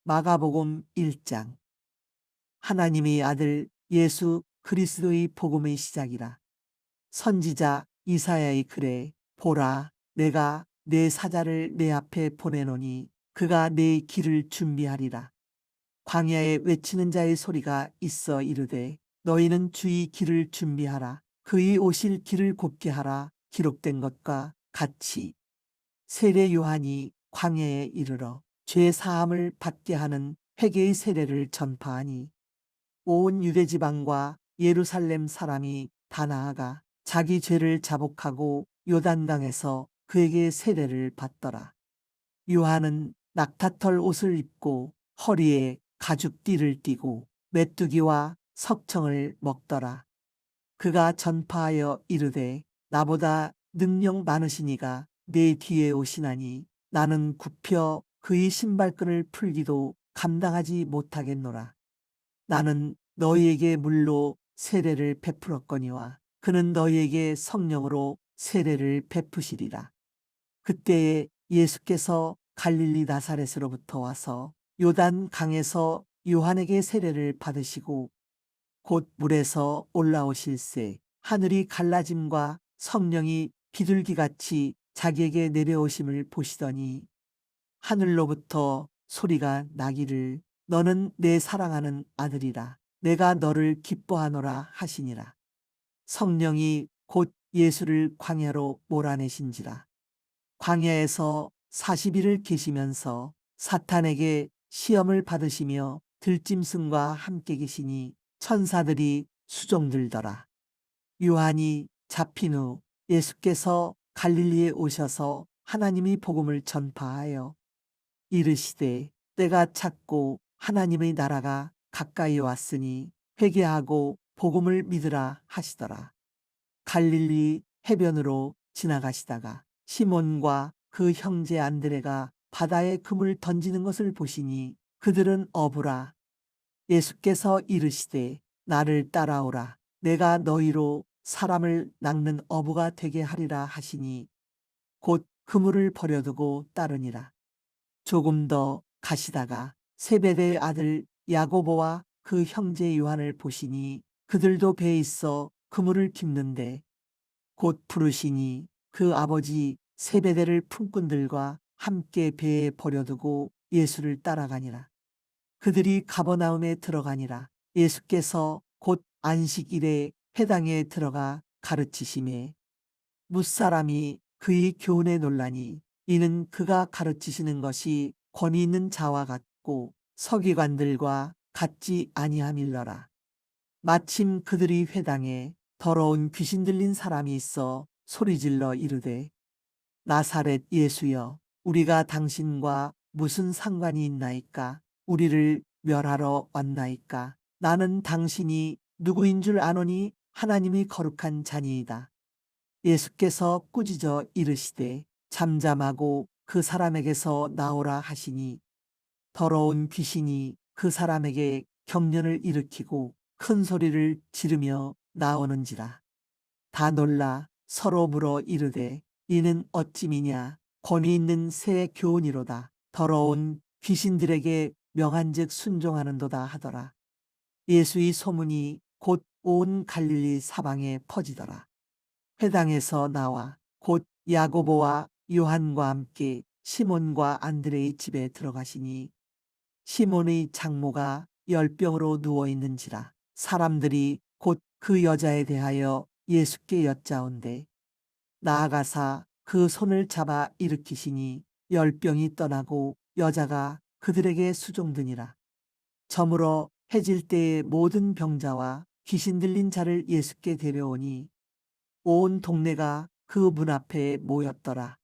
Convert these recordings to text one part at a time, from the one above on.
마가복음 1장. 하나님의 아들 예수 그리스도의 복음의 시작이라. 선지자 이사야의 글에 보라, 내가 내 사자를 내 앞에 보내노니 그가 내 길을 준비하리라. 광야에 외치는 자의 소리가 있어 이르되 너희는 주의 길을 준비하라. 그의 오실 길을 곱게 하라. 기록된 것과 같이 세례 요한이 광야에 이르러 죄 사함을 받게 하는 회개의 세례를 전파하니 온 유대 지방과 예루살렘 사람이 다 나아가 자기 죄를 자복하고 요단강에서 그에게 세례를 받더라. 요한은 낙타털 옷을 입고 허리에 가죽띠를 띠고 메뚜기와 석청을 먹더라. 그가 전파하여 이르되 나보다 능력 많으시니가 내 뒤에 오시나니 나는 굽혀 그의 신발끈을 풀기도 감당하지 못하겠노라. 나는 너희에게 물로 세례를 베풀었거니와 그는 너희에게 성령으로 세례를 베푸시리라. 그때에 예수께서 갈릴리 나사렛으로부터 와서 요단 강에서 요한에게 세례를 받으시고 곧 물에서 올라오실새 하늘이 갈라짐과 성령이 비둘기같이 자기에게 내려오심을 보시더니 하늘로부터 소리가 나기를 너는 내 사랑하는 아들이라 내가 너를 기뻐하노라 하시니라. 성령이 곧 예수를 광야로 몰아내신지라. 광야에서 40일을 계시면서 사탄에게 시험을 받으시며 들짐승과 함께 계시니 천사들이 수종들더라. 요한이 잡힌 후 예수께서 갈릴리에 오셔서 하나님의 복음을 전파하여 이르시되 때가 찼고 하나님의 나라가 가까이 왔으니 회개하고 복음을 믿으라 하시더라. 갈릴리 해변으로 지나가시다가 시몬과 그 형제 안드레가 바다에 금을 던지는 것을 보시니 그들은 어부라. 예수께서 이르시되 나를 따라오라. 내가 너희로 사람을 낚는 어부가 되게 하리라 하시니 곧 그물을 버려두고 따르니라. 조금 더 가시다가 세베대의 아들 야고보와 그 형제 요한을 보시니 그들도 배에 있어 그물을 깁는데 곧 부르시니 그 아버지 세베대를 품꾼들과 함께 배에 버려두고 예수를 따라가니라. 그들이 가버나움에 들어가니라. 예수께서 곧 안식일에 회당에 들어가 가르치심에 뭇사람이 그의 교훈에 놀라니 이는 그가 가르치시는 것이 권위 있는 자와 같고 서기관들과 같지 아니함일러라. 마침 그들이 회당에 더러운 귀신 들린 사람이 있어 소리질러 이르되 나사렛 예수여 우리가 당신과 무슨 상관이 있나이까 우리를 멸하러 왔나이까 나는 당신이 누구인 줄 아노니 하나님이 거룩한 자니이다. 예수께서 꾸짖어 이르시되 잠잠하고 그 사람에게서 나오라 하시니 더러운 귀신이 그 사람에게 경련을 일으키고 큰 소리를 지르며 나오는지라. 다 놀라 서로 물어 이르되 이는 어찌미냐 권위 있는 새 교훈이로다. 더러운 귀신들에게 명한즉 순종하는도다 하더라. 예수의 소문이 곧 온 갈릴리 사방에 퍼지더라. 회당에서 나와 곧 야고보와 요한과 함께 시몬과 안드레의 집에 들어가시니 시몬의 장모가 열병으로 누워 있는지라. 사람들이 곧 그 여자에 대하여 예수께 여짜온대 나아가사 그 손을 잡아 일으키시니 열병이 떠나고 여자가 그들에게 수종드니라. 저물어 해질 때에 모든 병자와 귀신 들린 자를 예수께 데려오니 온 동네가 그 문 앞에 모였더라.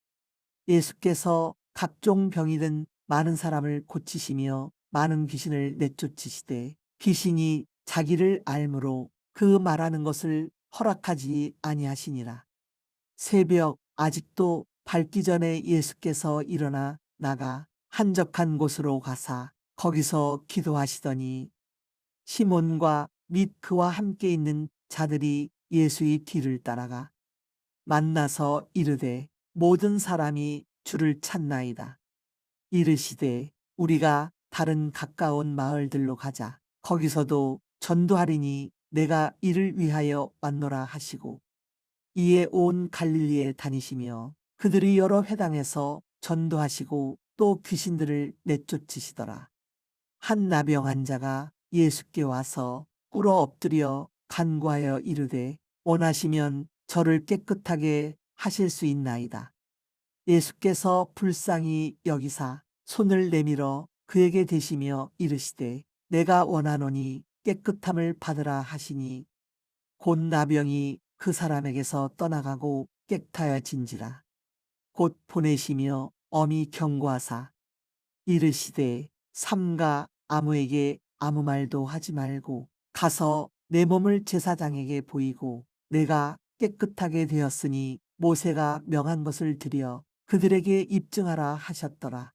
예수께서 각종 병이 든 많은 사람을 고치시며 많은 귀신을 내쫓으시되 귀신이 자기를 알므로 그 말하는 것을 허락하지 아니하시니라. 새벽 아직도 밝기 전에 예수께서 일어나 나가 한적한 곳으로 가사 거기서 기도하시더니 시몬과 및 그와 함께 있는 자들이 예수의 뒤를 따라가 만나서 이르되 모든 사람이 주를 찾나이다. 이르시되 우리가 다른 가까운 마을들로 가자. 거기서도 전도하리니 내가 이를 위하여 왔노라 하시고 이에 온 갈릴리에 다니시며 그들이 여러 회당에서 전도하시고 또 귀신들을 내쫓으시더라. 한 나병 환자가 예수께 와서 꿇어 엎드려 간구하여 이르되 원하시면 저를 깨끗하게 하실 수 있나이다. 예수께서 불쌍히 여기사 손을 내밀어 그에게 대시며 이르시되 내가 원하노니 깨끗함을 받으라 하시니 곧 나병이 그 사람에게서 떠나가고 깨끗하여진지라. 곧 보내시며 엄히 경고하사 이르시되 삼가 아무에게 아무 말도 하지 말고 가서 내 몸을 제사장에게 보이고 내가 깨끗하게 되었으니 모세가 명한 것을 드려 그들에게 입증하라 하셨더라.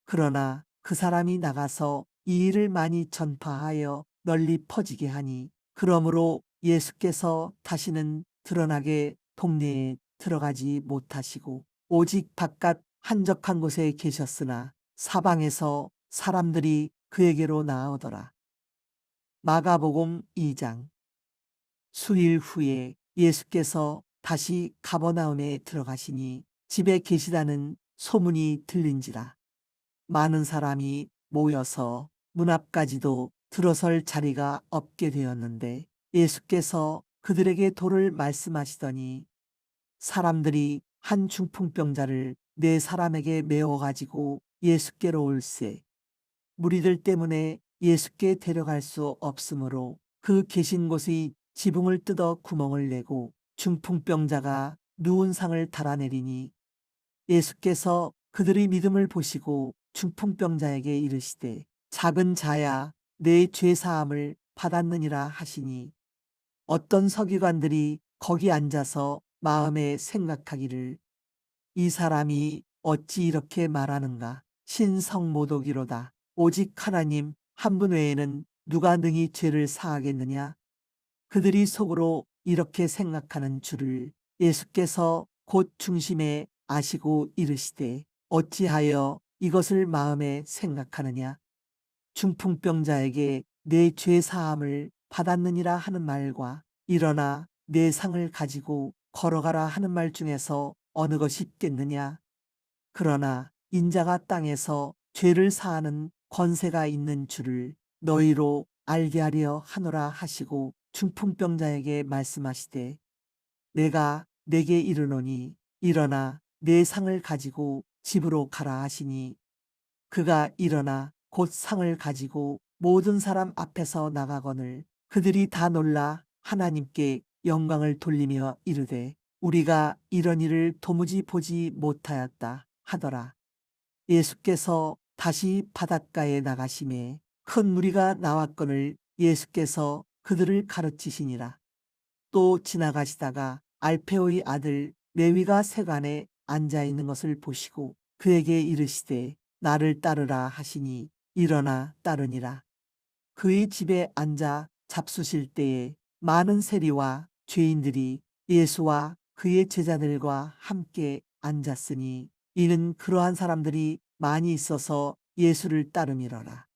그러나 그 사람이 나가서 이 일을 많이 전파하여 널리 퍼지게 하니 그러므로 예수께서 다시는 드러나게 동네에 들어가지 못하시고 오직 바깥 한적한 곳에 계셨으나 사방에서 사람들이 그에게로 나아오더라. 마가복음 2장. 수일 후에 예수께서 다시 가버나움에 들어가시니 집에 계시다는 소문이 들린지라. 많은 사람이 모여서 문 앞까지도 들어설 자리가 없게 되었는데 예수께서 그들에게 도를 말씀하시더니 사람들이 한 중풍병자를 네 사람에게 메워 가지고 예수께로 올세 무리들 때문에 예수께 데려갈 수 없으므로 그 계신 곳의 지붕을 뜯어 구멍을 내고 중풍병자가 누운 상을 달아내리니 예수께서 그들의 믿음을 보시고 중풍병자에게 이르시되 작은 자야 내 죄 사함을 받았느니라 하시니 어떤 서기관들이 거기 앉아서 마음에 생각하기를 이 사람이 어찌 이렇게 말하는가 신성모독이로다. 오직 하나님 한 분 외에는 누가 능히 죄를 사하겠느냐. 그들이 속으로 이렇게 생각하는 줄을 예수께서 곧 중심에 아시고 이르시되 어찌하여 이것을 마음에 생각하느냐. 중풍병자에게 내 죄 사함을 받았느니라 하는 말과 일어나 내 상을 가지고 걸어가라 하는 말 중에서 어느 것이 있겠느냐. 그러나 인자가 땅에서 죄를 사하는 권세가 있는 줄을 너희로 알게 하려 하노라 하시고 중풍병자에게 말씀하시되 내가 내게 이르노니 일어나 내 상을 가지고 집으로 가라 하시니 그가 일어나 곧 상을 가지고 모든 사람 앞에서 나가거늘 그들이 다 놀라 하나님께 영광을 돌리며 이르되 우리가 이런 일을 도무지 보지 못하였다 하더라. 예수께서 다시 바닷가에 나가심에 큰 무리가 나왔거늘 예수께서 그들을 가르치시니라. 또 지나가시다가 알페오의 아들 레위가 세관에 앉아 있는 것을 보시고 그에게 이르시되 나를 따르라 하시니 일어나 따르니라. 그의 집에 앉아 잡수실 때에 많은 세리와 죄인들이 예수와 그의 제자들과 함께 앉았으니 이는 그러한 사람들이 많이 있어서 예수를 따름이러라.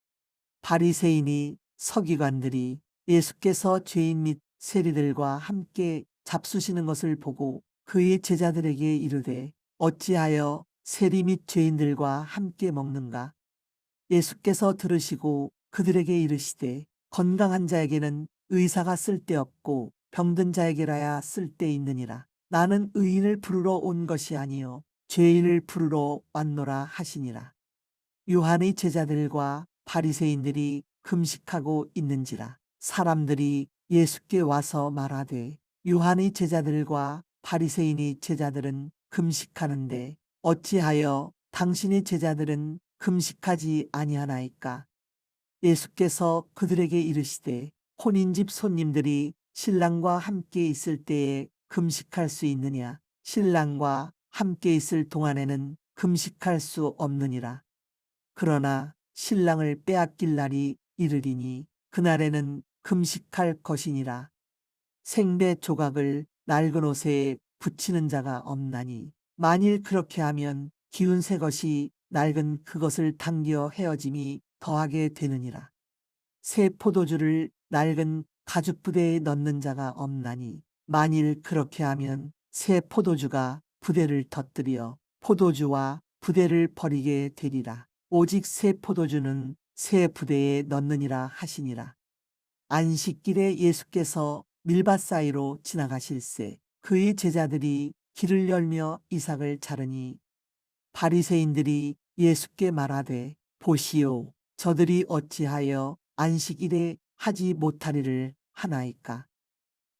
바리새인이 서기관들이 예수께서 죄인 및 세리들과 함께 잡수시는 것을 보고 그의 제자들에게 이르되 어찌하여 세리 및 죄인들과 함께 먹는가. 예수께서 들으시고 그들에게 이르시되 건강한 자에게는 의사가 쓸데없고 병든 자에게라야 쓸데있느니라. 나는 의인을 부르러 온 것이 아니요 죄인을 부르러 왔노라 하시니라. 요한의 제자들과 바리새인들이 금식하고 있는지라. 사람들이 예수께 와서 말하되 요한의 제자들과 바리새인의 제자들은 금식하는데 어찌하여 당신의 제자들은 금식하지 아니하나이까. 예수께서 그들에게 이르시되 혼인집 손님들이 신랑과 함께 있을 때에 금식할 수 있느냐. 신랑과 함께 있을 동안에는 금식할 수 없느니라. 그러나 신랑을 빼앗길 날이 이르리니 그날에는 금식할 것이니라. 생배 조각을 낡은 옷에 붙이는 자가 없나니 만일 그렇게 하면 기운 새 것이 낡은 그것을 당겨 헤어짐이 더하게 되느니라. 새 포도주를 낡은 가죽부대에 넣는 자가 없나니 만일 그렇게 하면 새 포도주가 부대를 터뜨려 포도주와 부대를 버리게 되리라. 오직 새 포도주는 새 부대에 넣느니라 하시니라. 안식길에 예수께서 밀밭 사이로 지나가실새 그의 제자들이 길을 열며 이삭을 자르니 바리새인들이 예수께 말하되 보시오 저들이 어찌하여 안식일에 하지 못하리를 하나이까.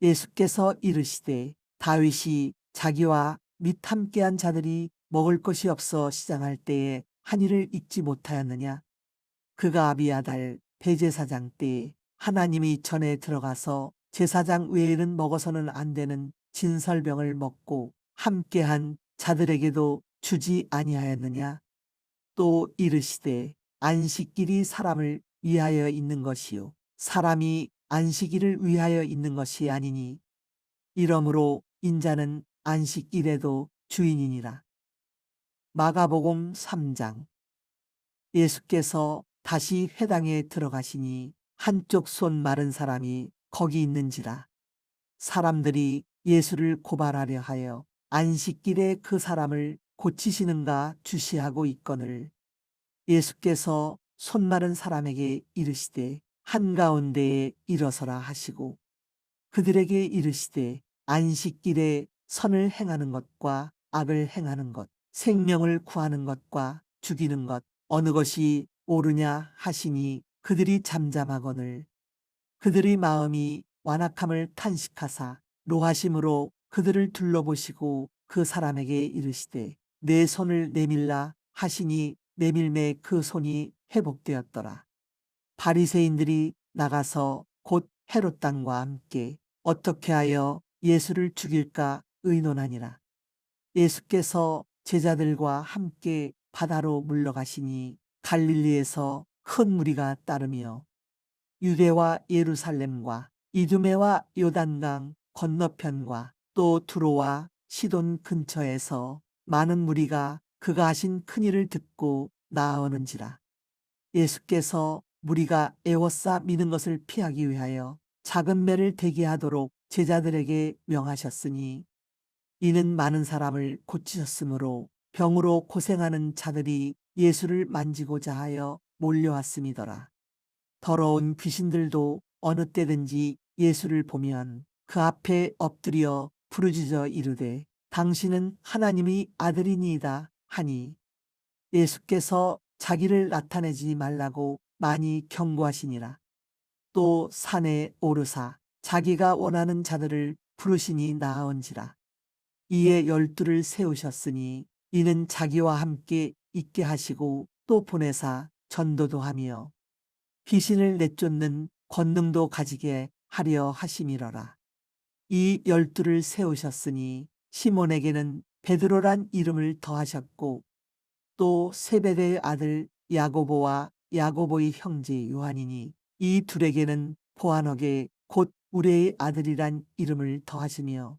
예수께서 이르시되 다윗이 자기와 및 함께한 자들이 먹을 것이 없어 시장할 때에 한 일을 잊지 못하였느냐. 그가 아비아달 대제사장 때에 하나님이 전에 들어가서 제사장 외에는 먹어서는 안 되는 진설병을 먹고 함께한 자들에게도 주지 아니하였느냐. 또 이르시되 안식일이 사람을 위하여 있는 것이요 사람이 안식일을 위하여 있는 것이 아니니 이러므로 인자는 안식일에도 주인이니라. 마가복음 3장. 예수께서 다시 회당에 들어가시니 한쪽 손 마른 사람이 거기 있는지라. 사람들이 예수를 고발하려 하여 안식일에 그 사람을 고치시는가 주시하고 있거늘 예수께서 손 마른 사람에게 이르시되 한가운데에 일어서라 하시고 그들에게 이르시되 안식일에 선을 행하는 것과 악을 행하는 것 생명을 구하는 것과 죽이는 것 어느 것이 옳으냐 하시니 그들이 잠잠하거늘 그들의 마음이 완악함을 탄식하사 노하심으로 그들을 둘러보시고 그 사람에게 이르시되 내 손을 내밀라 하시니 내밀매 그 손이 회복되었더라. 바리새인들이 나가서 곧 헤롯 당과 함께 어떻게 하여 예수를 죽일까 의논하니라. 예수께서 제자들과 함께 바다로 물러가시니 갈릴리에서 큰 무리가 따르며 유대와 예루살렘과 이두메와 요단강 건너편과 또 두로와 시돈 근처에서 많은 무리가 그가 하신 큰일을 듣고 나아오는지라. 예수께서 무리가 애워싸 미는 것을 피하기 위하여 작은 배를 대기하도록 제자들에게 명하셨으니 이는 많은 사람을 고치셨으므로 병으로 고생하는 자들이 예수를 만지고자 하여 몰려왔음이더라. 더러운 귀신들도 어느 때든지 예수를 보면 그 앞에 엎드려 부르짖어 이르되 당신은 하나님의 아들이니이다 하니 예수께서 자기를 나타내지 말라고 많이 경고하시니라. 또 산에 오르사 자기가 원하는 자들을 부르시니 나아온지라. 이에 12를 세우셨으니 이는 자기와 함께 있게 하시고 또 보내사 전도도 하며 귀신을 내쫓는 권능도 가지게 하려 하심이러라. 이 12를 세우셨으니 시몬에게는 베드로란 이름을 더하셨고 또 세베대의 아들 야고보와 야고보의 형제 요한이니 이 둘에게는 보아너게 곧 우레의 아들이란 이름을 더하시며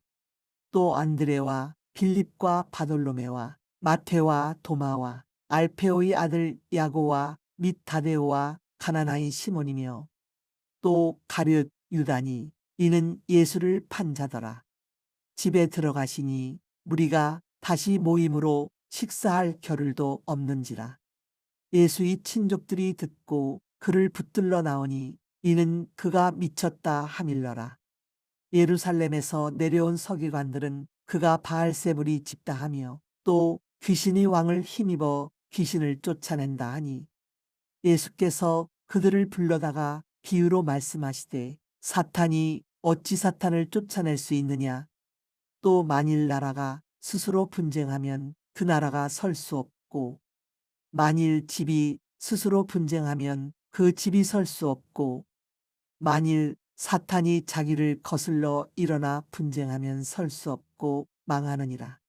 또 안드레와 빌립과 바돌로메와 마테와 도마와 알페오의 아들 야고와 및 다데오와 가나나인 시몬이며 또 가룟 유다니 이는 예수를 판 자더라. 집에 들어가시니 무리가 다시 모임으로 식사할 겨를도 없는지라. 예수의 친족들이 듣고 그를 붙들러 나오니 이는 그가 미쳤다 하밀러라. 예루살렘에서 내려온 서기관들은 그가 바알세불이 집다하며 또 귀신이 왕을 힘입어 귀신을 쫓아낸다 하니 예수께서 그들을 불러다가 비유로 말씀하시되 사탄이 어찌 사탄을 쫓아낼 수 있느냐. 또 만일 나라가 스스로 분쟁하면 그 나라가 설 수 없고 만일 집이 스스로 분쟁하면 그 집이 설 수 없고 만일 사탄이 자기를 거슬러 일어나 분쟁하면 설 수 없고 망하느니라.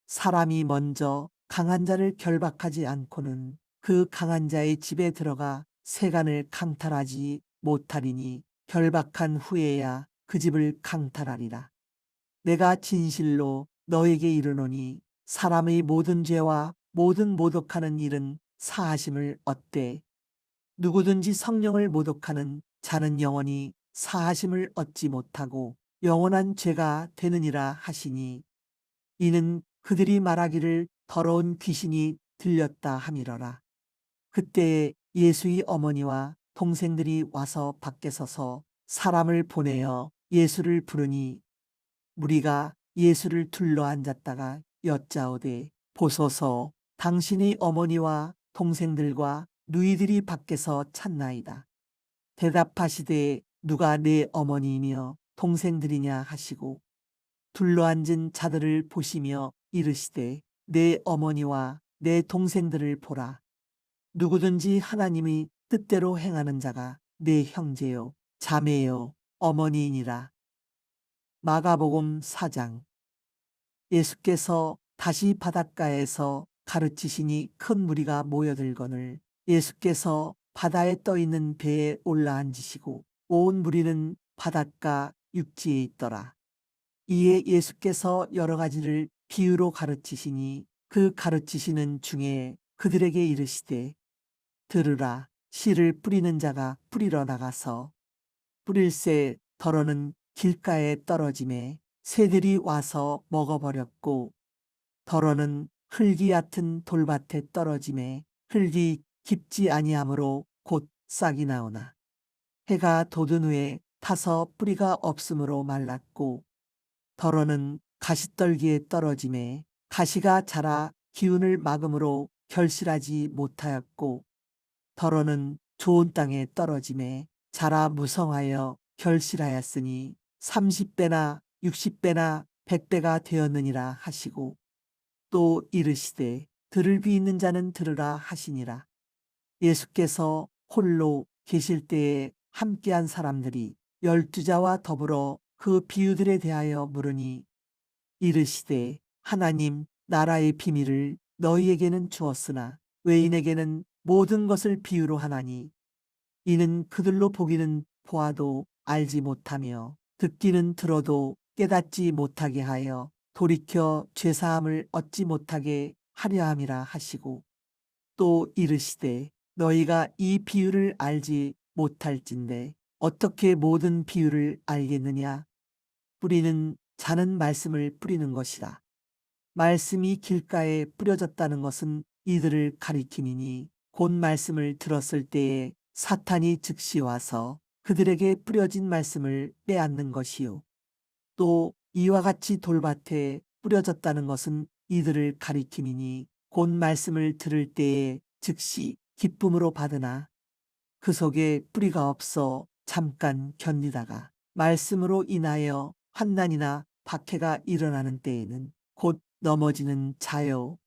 사람이 먼저 강한 자를 결박하지 않고는 그 강한 자의 집에 들어가 세간을 강탈하지 못하리니 결박한 후에야 그 집을 강탈하리라. 내가 진실로 너에게 이르노니 사람의 모든 죄와 모든 모독하는 일은 사하심을 얻되 누구든지 성령을 모독하는 자는 영원히 사하심을 얻지 못하고 영원한 죄가 되느니라 하시니, 이는 그들이 말하기를 더러운 귀신이 들렸다 함이러라. 그때에 예수의 어머니와 동생들이 와서 밖에 서서 사람을 보내어 예수를 부르니, 무리가 예수를 둘러앉았다가 여짜오되, 보소서, 당신의 어머니와 동생들과 누이들이 밖에서 찾나이다. 대답하시되, 누가 내 어머니이며 동생들이냐 하시고, 둘러앉은 자들을 보시며 이르시되, 내 어머니와 내 동생들을 보라. 누구든지 하나님의 뜻대로 행하는 자가 내 형제요 자매요 어머니이니라. 마가복음 4장. 예수께서 다시 바닷가에서 가르치시니 큰 무리가 모여들거늘 예수께서 바다에 떠 있는 배에 올라앉으시고 온 무리는 바닷가 육지에 있더라. 이에 예수께서 여러 가지를 비유로 가르치시니 그 가르치시는 중에 그들에게 이르시되, 들으라. 씨를 뿌리는 자가 뿌리러 나가서 뿌릴새 더러는 길가에 떨어짐에 새들이 와서 먹어버렸고, 더러는 흙이 얕은 돌밭에 떨어짐에 흙이 깊지 아니하므로 곧 싹이 나오나, 해가 돋은 후에 타서 뿌리가 없으므로 말랐고, 더러는 가시떨기에 떨어짐에 가시가 자라 기운을 막음으로 결실하지 못하였고, 더러는 좋은 땅에 떨어짐에 자라 무성하여 결실하였으니 30배나 60배나 100배가 되었느니라 하시고, 또 이르시되, 들을 귀 있는 자는 들으라 하시니라. 예수께서 홀로 계실 때에 함께한 사람들이 12자와 더불어 그 비유들에 대하여 물으니, 이르시되, 하나님 나라의 비밀을 너희에게는 주었으나 외인에게는 모든 것을 비유로 하나니, 이는 그들로 보기는 보아도 알지 못하며 듣기는 들어도 깨닫지 못하게 하여 돌이켜 죄사함을 얻지 못하게 하려 함이라 하시고, 또 이르시되, 너희가 이 비유를 알지 못할진대 어떻게 모든 비유를 알겠느냐. 뿌리는 자는 말씀을 뿌리는 것이라. 말씀이 길가에 뿌려졌다는 것은 이들을 가리킴이니, 곧 말씀을 들었을 때에 사탄이 즉시 와서 그들에게 뿌려진 말씀을 빼앗는 것이요. 또 이와 같이 돌밭에 뿌려졌다는 것은 이들을 가리킴이니, 곧 말씀을 들을 때에 즉시 기쁨으로 받으나 그 속에 뿌리가 없어 잠깐 견디다가 말씀으로 인하여 환난이나 박해가 일어나는 때에는 곧 넘어지는 자요.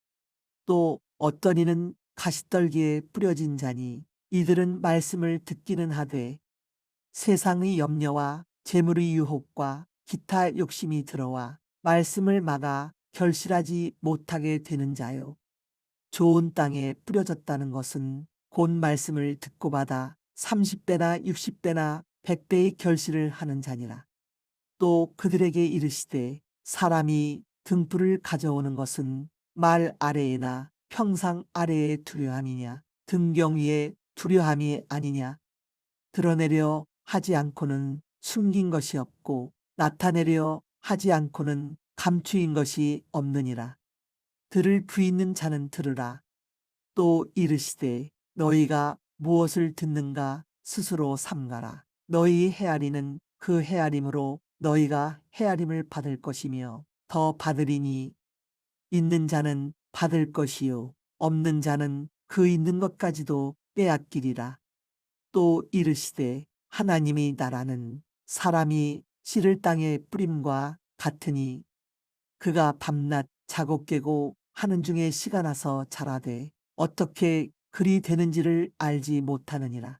또 어떤 이는 가시떨기에 뿌려진 자니, 이들은 말씀을 듣기는 하되 세상의 염려와 재물의 유혹과 기타 욕심이 들어와 말씀을 막아 결실하지 못하게 되는 자요. 좋은 땅에 뿌려졌다는 것은 곧 말씀을 듣고 받아 30배나 60배나 100배의 결실을 하는 자니라. 또 그들에게 이르시되, 사람이 등불을 가져오는 것은 말 아래에나 평상 아래에 두려함이냐, 등경 위에 두려함이 아니냐. 드러내려 하지 않고는 숨긴 것이 없고 나타내려 하지 않고는 감추인 것이 없느니라. 들을 귀 있는 자는 들으라. 또 이르시되, 너희가 무엇을 듣는가 스스로 삼가라. 너희 헤아리는 그 헤아림으로 너희가 헤아림을 받을 것이며 더 받으리니, 있는 자는 받을 것이요 없는 자는 그 있는 것까지도 빼앗기리라. 또 이르시되, 하나님의 나라는 사람이 씨를 땅에 뿌림과 같으니, 그가 밤낮 자고 깨고 하는 중에 씨가 나서 자라되 어떻게 그리 되는지를 알지 못하느니라.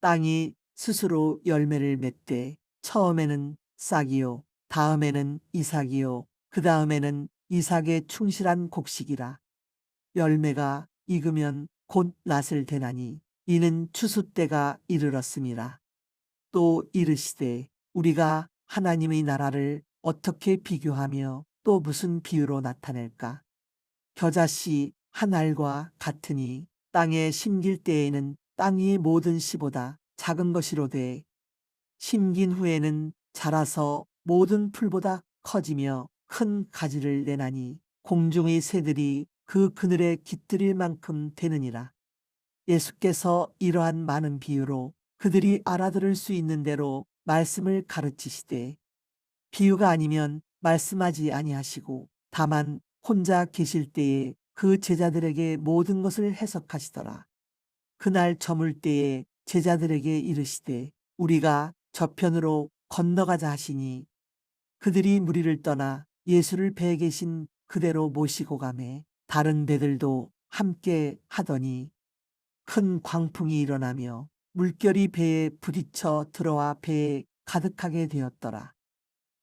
땅이 스스로 열매를 맺되 처음에는 싹이요 다음에는 이삭이요 그 다음에는 이삭의 충실한 곡식이라. 열매가 익으면 곧 낫을 대나니, 이는 추수 때가 이르렀음이라. 또 이르시되, 우리가 하나님의 나라를 어떻게 비교하며 또 무슨 비유로 나타낼까. 겨자씨 한 알과 같으니 땅에 심길 때에는 땅 위의 모든 씨보다 작은 것이로되 심긴 후에는 자라서 모든 풀보다 커지며 큰 가지를 내나니 공중의 새들이 그 그늘에 깃들일 만큼 되느니라. 예수께서 이러한 많은 비유로 그들이 알아들을 수 있는 대로 말씀을 가르치시되 비유가 아니면 말씀하지 아니하시고 다만 혼자 계실 때에 그 제자들에게 모든 것을 해석하시더라. 그날 저물 때에 제자들에게 이르시되 우리가 저편으로 건너가자 하시니 그들이 무리를 떠나 예수를 배에 계신 그대로 모시고 가매 다른 배들도 함께 하더니 큰 광풍이 일어나며 물결이 배에 부딪혀 들어와 배에 가득하게 되었더라.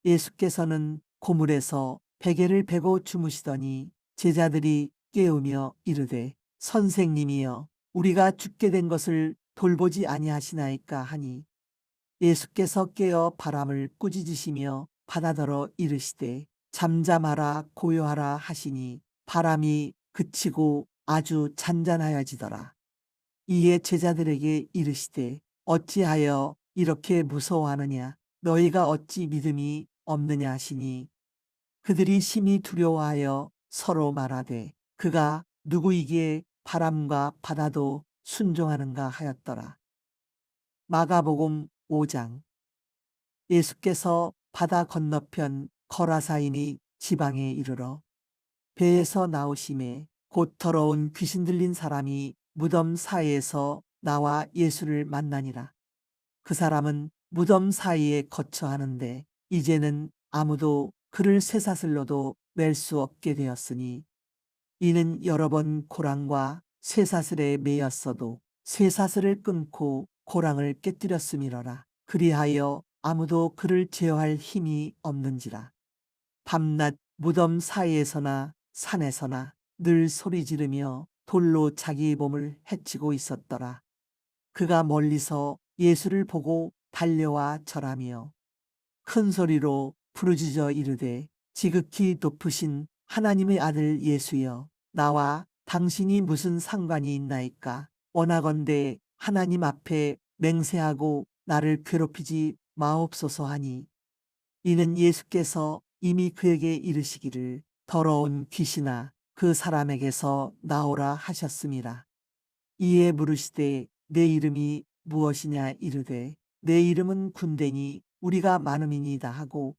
예수께서는 고물에서 베개를 베고 주무시더니 제자들이 깨우며 이르되 선생님이여 우리가 죽게 된 것을 돌보지 아니하시나이까 하니 예수께서 깨어 바람을 꾸짖으시며 바다더러 이르시되 잠잠하라 고요하라 하시니 바람이 그치고 아주 잔잔하여지더라. 이에 제자들에게 이르시되 어찌하여 이렇게 무서워하느냐 너희가 어찌 믿음이 없느냐 하시니 그들이 심히 두려워하여 서로 말하되 그가 누구이기에 바람과 바다도 순종하는가 하였더라. 마가복음 5장. 예수께서 바다 건너편 거라사인이 지방에 이르러 배에서 나오심에 곧 더러운 귀신 들린 사람이 무덤 사이에서 나와 예수를 만나니라. 그 사람은 무덤 사이에 거처하는데 이제는 아무도 그를 쇠사슬로도 낼 수 없게 되었으니 이는 여러 번 고랑과 쇠사슬에 매였어도 쇠사슬을 끊고 고랑을 깨뜨렸음이러라. 그리하여 아무도 그를 제어할 힘이 없는지라. 밤낮 무덤 사이에서나 산에서나 늘 소리 지르며 돌로 자기 몸을 해치고 있었더라. 그가 멀리서 예수를 보고 달려와 절하며 큰 소리로 부르짖어 이르되 지극히 높으신 하나님의 아들 예수여 나와 당신이 무슨 상관이 있나이까. 원하건대 하나님 앞에 맹세하고 나를 괴롭히지 마옵소서 하니 이는 예수께서 이미 그에게 이르시기를 더러운 귀신아 그 사람에게서 나오라 하셨음이라. 이에 물으시되 내 이름이 무엇이냐 이르되 내 이름은 군대니 우리가 많음이니이다 하고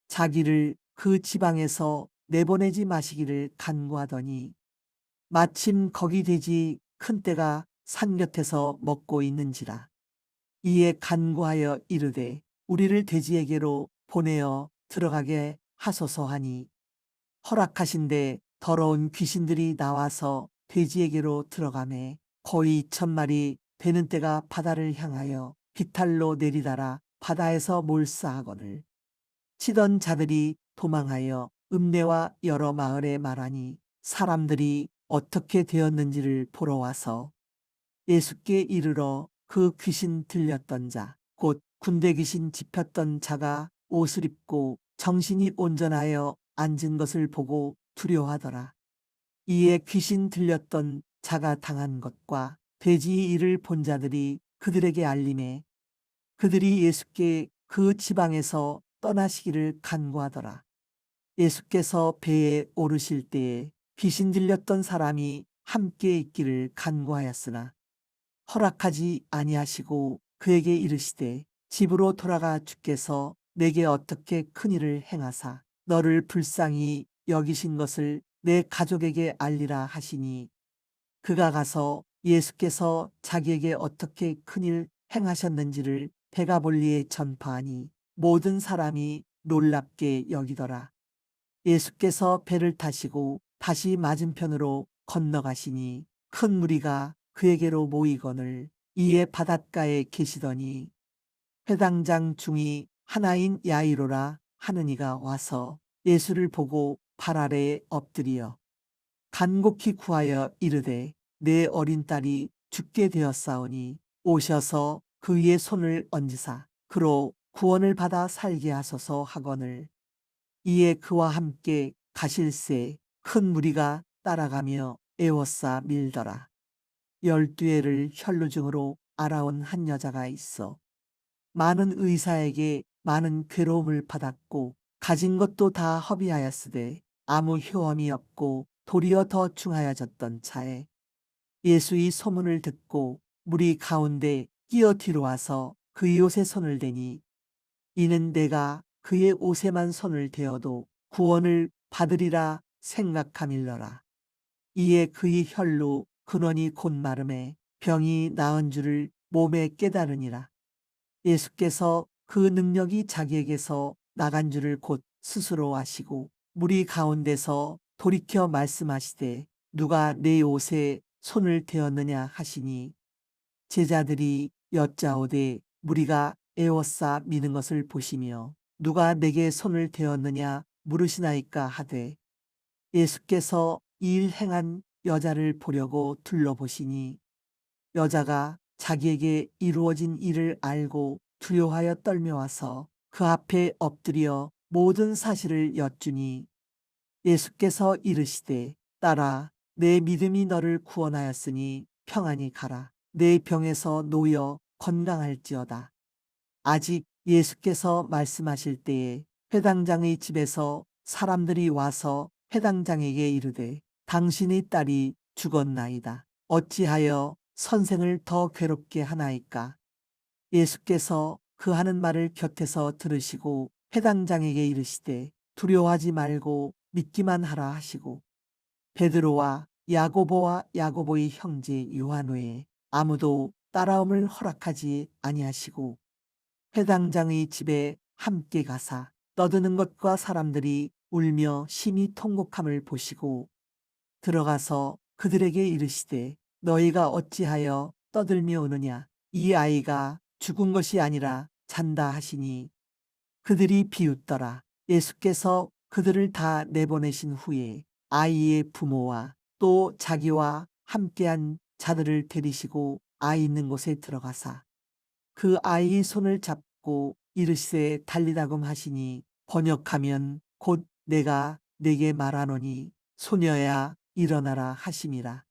자기를 그 지방에서 내보내지 마시기를 간구하더니 마침 거기 돼지 큰 떼가 산 곁에서 먹고 있는지라. 이에 간구하여 이르되 우리를 돼지에게로 보내어 들어가게 하소서 하니 허락하신데 더러운 귀신들이 나와서 돼지에게로 들어가매 거의 2,000마리 되는 떼가 바다를 향하여 비탈로 내리달아 바다에서 몰사하거늘 치던 자들이 도망하여 읍내와 여러 마을에 말하니 사람들이 어떻게 되었는지를 보러 와서 예수께 이르러 그 귀신 들렸던 자 곧 군대 귀신 집혔던 자가 옷을 입고 정신이 온전하여 앉은 것을 보고 두려워하더라. 이에 귀신 들렸던 자가 당한 것과 돼지의 일을 본 자들이 그들에게 알림해 그들이 예수께 그 지방에서 떠나시기를 간구하더라. 예수께서 배에 오르실 때에 귀신 들렸던 사람이 함께 있기를 간구하였으나 허락하지 아니하시고 그에게 이르시되 집으로 돌아가 주께서 내게 어떻게 큰 일을 행하사 너를 불쌍히 여기신 것을 내 가족에게 알리라 하시니 그가 가서 예수께서 자기에게 어떻게 큰일 행하셨는지를 데가볼리에 전파하니 모든 사람이 놀랍게 여기더라. 예수께서 배를 타시고 다시 맞은편으로 건너가시니 큰 무리가 그에게로 모이거늘 이에 바닷가에 계시더니 회당장 중이 하나인 야이로라 하는 이가 와서 예수를 보고 발 아래에 엎드리어 간곡히 구하여 이르되 내 어린 딸이 죽게 되었사오니 오셔서 그 위에 손을 얹으사 그로 구원을 받아 살게 하소서 하거늘 이에 그와 함께 가실새 큰 무리가 따라가며 애워싸 밀더라. 12회를 혈루증으로 알아온 한 여자가 있어. 많은 의사에게 많은 괴로움을 받았고 가진 것도 다 허비하였으되 아무 효험이 없고 도리어 더 중하여졌던 차에 예수의 소문을 듣고 무리 가운데 끼어 뒤로 와서 그의 옷에 손을 대니 이는 내가 그의 옷에만 손을 대어도 구원을 받으리라 생각함일러라. 이에 그의 혈로 근원이 곧 마름에 병이 나은 줄을 몸에 깨달으니라. 예수께서 그 능력이 자기에게서 나간 줄을 곧 스스로 아시고 무리 가운데서 돌이켜 말씀하시되 누가 내 옷에 손을 대었느냐 하시니 제자들이 여짜오되 무리가 에워싸 미는 것을 보시며 누가 내게 손을 대었느냐 물으시나이까 하되 예수께서 이 일 행한 여자를 보려고 둘러보시니 여자가 자기에게 이루어진 일을 알고 두려워하여 떨며와서 그 앞에 엎드려 모든 사실을 여쭈니 예수께서 이르시되 딸아 내 믿음이 너를 구원하였으니 평안히 가라. 내 병에서 놓여 건강할지어다. 아직 예수께서 말씀하실 때에 회당장의 집에서 사람들이 와서 회당장에게 이르되 당신의 딸이 죽었나이다. 어찌하여 선생을 더 괴롭게 하나이까? 예수께서 그 하는 말을 곁에서 들으시고 회당장에게 이르시되 두려워하지 말고 믿기만 하라 하시고 베드로와 야고보와 야고보의 형제 요한 외에 아무도 따라옴을 허락하지 아니하시고 회당장의 집에 함께 가사 떠드는 것과 사람들이 울며 심히 통곡함을 보시고 들어가서 그들에게 이르시되 너희가 어찌하여 떠들며 오느냐 이 아이가 죽은 것이 아니라 잔다 하시니 그들이 비웃더라. 예수께서 그들을 다 내보내신 후에 아이의 부모와 또 자기와 함께한 자들을 데리시고 아이 있는 곳에 들어가사 그 아이의 손을 잡고 이르시되 달리다금 하시니 번역하면 곧 내가 네게 말하노니 소녀야 일어나라 하심이라.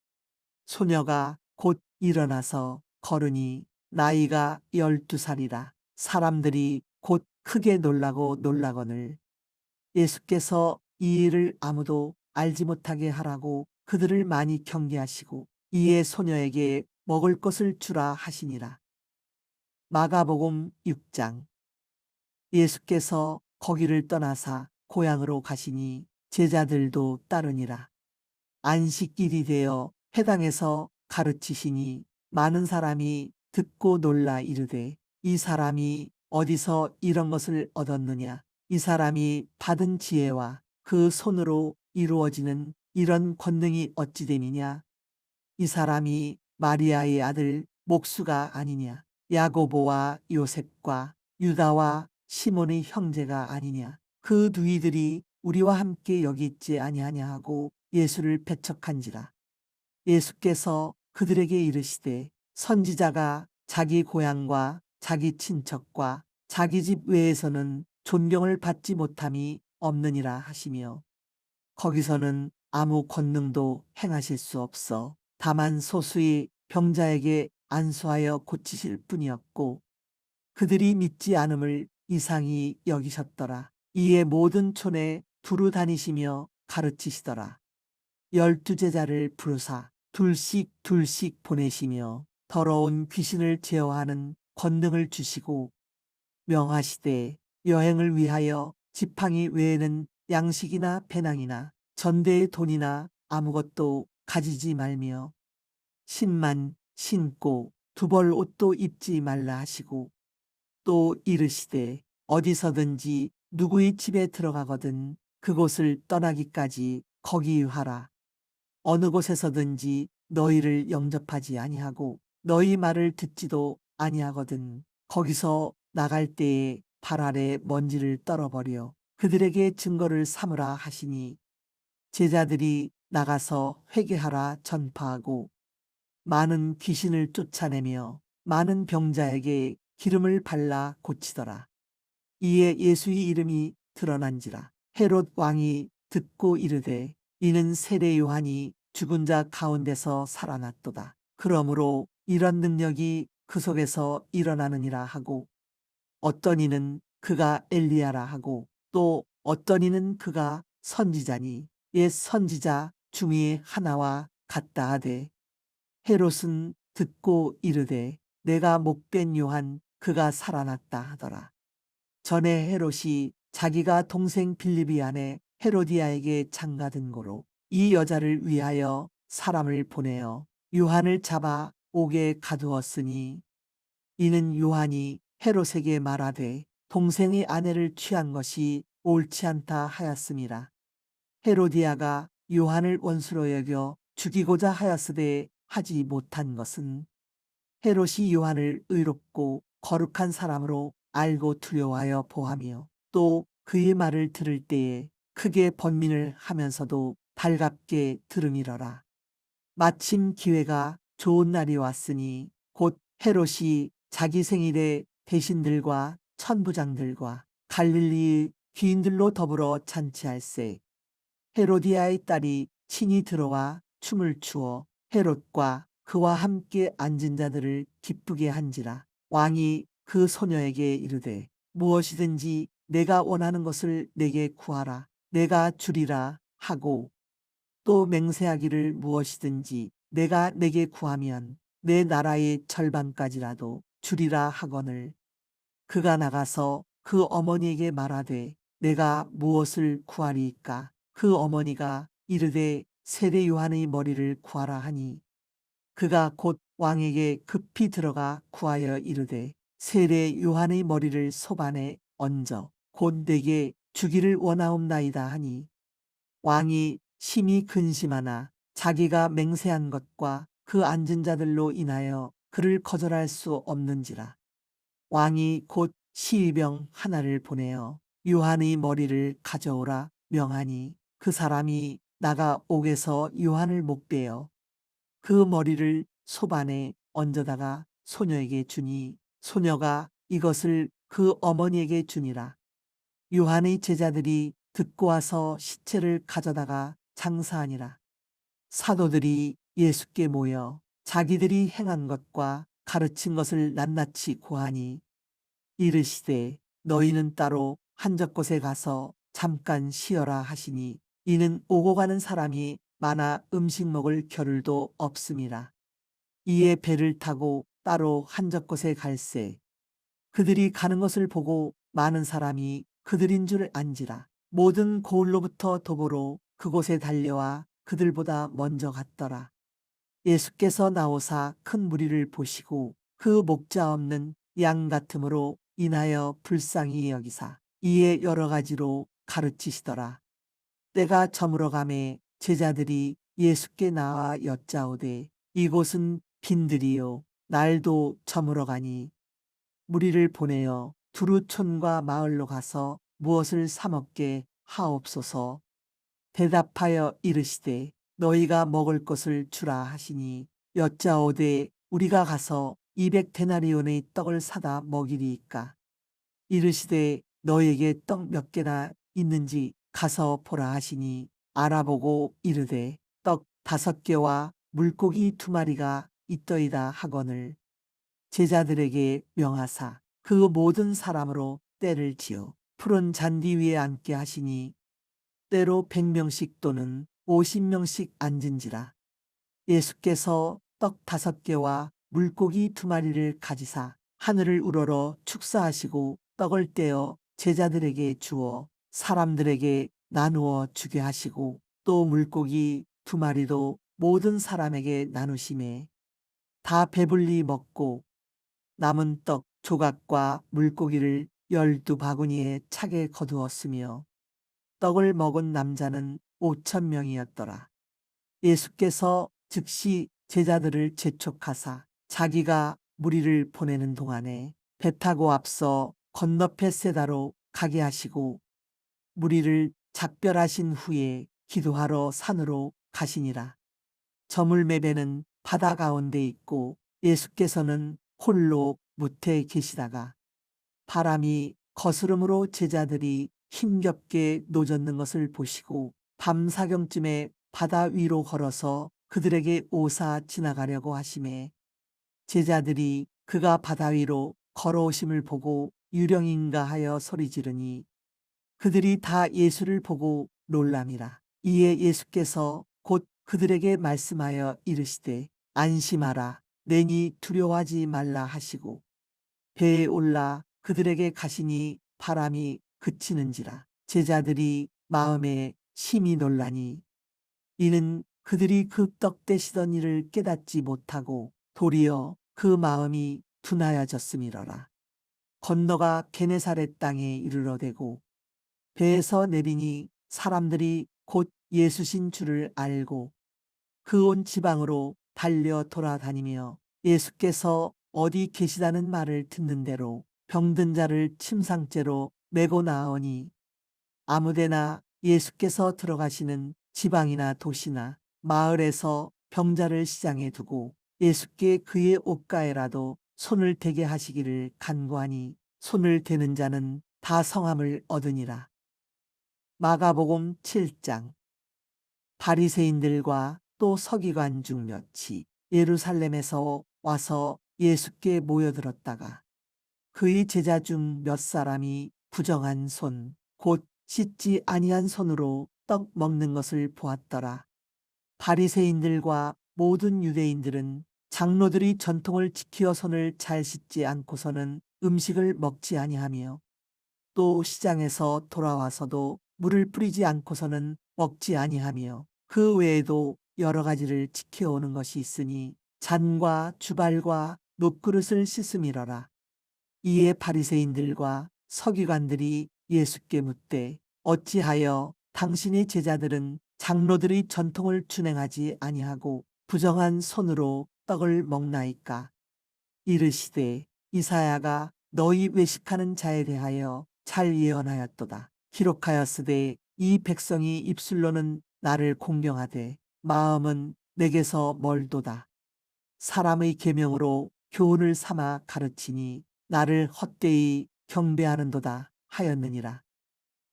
소녀가 곧 일어나서 걸으니 나이가 12살이라. 사람들이 곧 크게 놀라고 놀라거늘 예수께서 이 일을 아무도 알지 못하게 하라고 그들을 많이 경계하시고 이에 소녀에게 먹을 것을 주라 하시니라. 마가복음 6장. 예수께서 거기를 떠나사 고향으로 가시니 제자들도 따르니라. 안식일이 되어 회당에서 가르치시니 많은 사람이 듣고 놀라 이르되 이 사람이 어디서 이런 것을 얻었느냐? 이 사람이 받은 지혜와 그 손으로 이루어지는 이런 권능이 어찌 됨이냐? 이 사람이 마리아의 아들 목수가 아니냐? 야고보와 요셉과 유다와 시몬의 형제가 아니냐? 그 누이들이 우리와 함께 여기 있지 아니하냐 하고 예수를 배척한지라. 예수께서 그들에게 이르시되 선지자가 자기 고향과 자기 친척과 자기 집 외에서는 존경을 받지 못함이 없느니라 하시며 거기서는 아무 권능도 행하실 수 없어 다만 소수의 병자에게 안수하여 고치실 뿐이었고 그들이 믿지 않음을 이상히 여기셨더라. 이에 모든 촌에 두루 다니시며 가르치시더라. 12제자를 부르사 둘씩 둘씩 보내시며 더러운 귀신을 제어하는 권능을 주시고 명하시되 여행을 위하여 지팡이 외에는 양식이나 배낭이나 전대의 돈이나 아무것도 가지지 말며 신만 신고 두 벌 옷도 입지 말라 하시고 또 이르시되 어디서든지 누구의 집에 들어가거든 그곳을 떠나기까지 거기 하라. 어느 곳에서든지 너희를 영접하지 아니하고 너희 말을 듣지도 아니하거든 거기서 나갈 때에 발 아래 먼지를 떨어버려 그들에게 증거를 삼으라 하시니 제자들이 나가서 회개하라 전파하고 많은 귀신을 쫓아내며 많은 병자에게 기름을 발라 고치더라. 이에 예수의 이름이 드러난지라. 헤롯 왕이 듣고 이르되 이는 세례 요한이 죽은 자 가운데서 살아났도다. 그러므로 이런 능력이 그 속에서 일어나느니라 하고, 어떤 이는 그가 엘리야라 하고, 또 어떤 이는 그가 선지자니 옛 선지자 중의 하나와 같다 하되, 헤롯은 듣고 이르되 내가 목된 요한 그가 살아났다 하더라. 전에 헤롯이 자기가 동생 빌립이 아내 헤로디아에게 장가든 고로 이 여자를 위하여 사람을 보내어 요한을 잡아 옥에 가두었으니, 이는 요한이 헤롯에게 말하되 동생의 아내를 취한 것이 옳지 않다 하였음이라. 헤로디아가 요한을 원수로 여겨 죽이고자 하였으되 하지 못한 것은, 헤롯이 요한을 의롭고 거룩한 사람으로 알고 두려워하여 보하며 또 그의 말을 들을 때에 크게 번민을 하면서도 달갑게 들음이러라. 마침 기회가 좋은 날이 왔으니, 곧 헤롯이 자기 생일에 대신들과 천부장들과 갈릴리의 귀인들로 더불어 잔치할세. 헤로디아의 딸이 친히 들어와 춤을 추어 헤롯과 그와 함께 앉은 자들을 기쁘게 한지라. 왕이 그 소녀에게 이르되 무엇이든지 내가 원하는 것을 내게 구하라, 내가 주리라 하고, 또 맹세하기를 무엇이든지 내가 내게 구하면 내 나라의 절반까지라도 주리라 하거늘, 그가 나가서 그 어머니에게 말하되 내가 무엇을 구하리이까? 그 어머니가 이르되 세례 요한의 머리를 구하라 하니, 그가 곧 왕에게 급히 들어가 구하여 이르되 세례 요한의 머리를 소반에 얹어 곧 내게 주기를 원하옵나이다 하니, 왕이 심히 근심하나 자기가 맹세한 것과 그 앉은 자들로 인하여 그를 거절할 수 없는지라. 왕이 곧 시위병 하나를 보내어 요한의 머리를 가져오라 명하니, 그 사람이 나가 옥에서 요한을 목베어 그 머리를 소반에 얹어다가 소녀에게 주니, 소녀가 이것을 그 어머니에게 주니라. 요한의 제자들이 듣고 와서 시체를 가져다가 장사하니라. 사도들이 예수께 모여 자기들이 행한 것과 가르친 것을 낱낱이 고하니, 이르시되 너희는 따로 한적 곳에 가서 잠깐 쉬어라 하시니, 이는 오고 가는 사람이 많아 음식 먹을 겨를도 없음이라. 이에 배를 타고 따로 한적 곳에 갈새, 그들이 가는 것을 보고 많은 사람이 그들인 줄 안지라. 모든 고을로부터 도보로 그곳에 달려와 그들보다 먼저 갔더라. 예수께서 나오사 큰 무리를 보시고 그 목자 없는 양 같음으로 인하여 불쌍히 여기사 이에 여러 가지로 가르치시더라. 때가 저물어 가매 제자들이 예수께 나와 여짜오되 이곳은 빈들이요 날도 저물어 가니 무리를 보내어 두루촌과 마을로 가서 무엇을 사 먹게 하옵소서. 대답하여 이르시되 너희가 먹을 것을 주라 하시니, 여짜오되 우리가 가서 200데나리온의 떡을 사다 먹이리이까? 이르시되 너희에게 떡 몇 개나 있는지 가서 보라 하시니, 알아보고 이르되 떡 5개와 물고기 2마리가 있더이다 하거늘, 제자들에게 명하사 그 모든 사람으로 때를 지어 푸른 잔디 위에 앉게 하시니, 때로 100명씩 또는 50명씩 앉은지라. 예수께서 떡 5개와 물고기 2마리를 가지사 하늘을 우러러 축사하시고 떡을 떼어 제자들에게 주어 사람들에게 나누어 주게 하시고, 또 물고기 2마리도 모든 사람에게 나누심에 다 배불리 먹고 남은 떡 조각과 물고기를 12바구니에 차게 거두었으며, 떡을 먹은 남자는 5,000명이었더라. 예수께서 즉시 제자들을 재촉하사 자기가 무리를 보내는 동안에 배 타고 앞서 건너편 세다로 가게 하시고, 무리를 작별하신 후에 기도하러 산으로 가시니라. 저물매배는 바다 가운데 있고 예수께서는 홀로 무태에 계시다가 바람이 거스름으로 제자들이 힘겹게 노젓는 것을 보시고 밤사경쯤에 바다 위로 걸어서 그들에게 오사 지나가려고 하심에 제자들이 그가 바다 위로 걸어오심을 보고 유령인가 하여 소리지르니 그들이 다 예수를 보고 놀람이라. 이에 예수께서 곧 그들에게 말씀하여 이르시되 안심하라 내니 두려워하지 말라 하시고 배에 올라 그들에게 가시니 바람이 그치는지라. 제자들이 마음에 심히 놀라니 이는 그들이 그 떡 떼시던 일을 깨닫지 못하고 도리어 그 마음이 둔하여졌음이러라. 건너가 게네사렛 땅에 이르러대고 배에서 내리니 사람들이 곧 예수신 줄을 알고 그 온 지방으로 달려 돌아다니며 예수께서 어디 계시다는 말을 듣는 대로 병든 자를 침상째로 메고 나오니 아무데나 예수께서 들어가시는 지방이나 도시나 마을에서 병자를 시장에 두고 예수께 그의 옷가에라도 손을 대게 하시기를 간구하니 손을 대는 자는 다 성함을 얻으니라. 마가복음 7장. 바리새인들과 또 서기관 중 몇이 예루살렘에서 와서 예수께 모여들었다가 그의 제자 중 몇 사람이 부정한 손, 곧 씻지 아니한 손으로 떡 먹는 것을 보았더라. 바리새인들과 모든 유대인들은 장로들이 전통을 지키어 손을 잘 씻지 않고서는 음식을 먹지 아니하며 또 시장에서 돌아와서도 물을 뿌리지 않고서는 먹지 아니하며 그 외에도 여러 가지를 지켜오는 것이 있으니 잔과 주발과 놋그릇을 씻음이러라. 이에 바리새인들과 서기관들이 예수께 묻되 어찌하여 당신의 제자들은 장로들의 전통을 준행하지 아니하고 부정한 손으로 떡을 먹나이까. 이르시되 이사야가 너희 외식하는 자에 대하여 잘 예언하였도다. 기록하였으되 이 백성이 입술로는 나를 공경하되 마음은 내게서 멀도다. 사람의 계명으로 교훈을 삼아 가르치니 나를 헛되이 경배하는도다 하였느니라.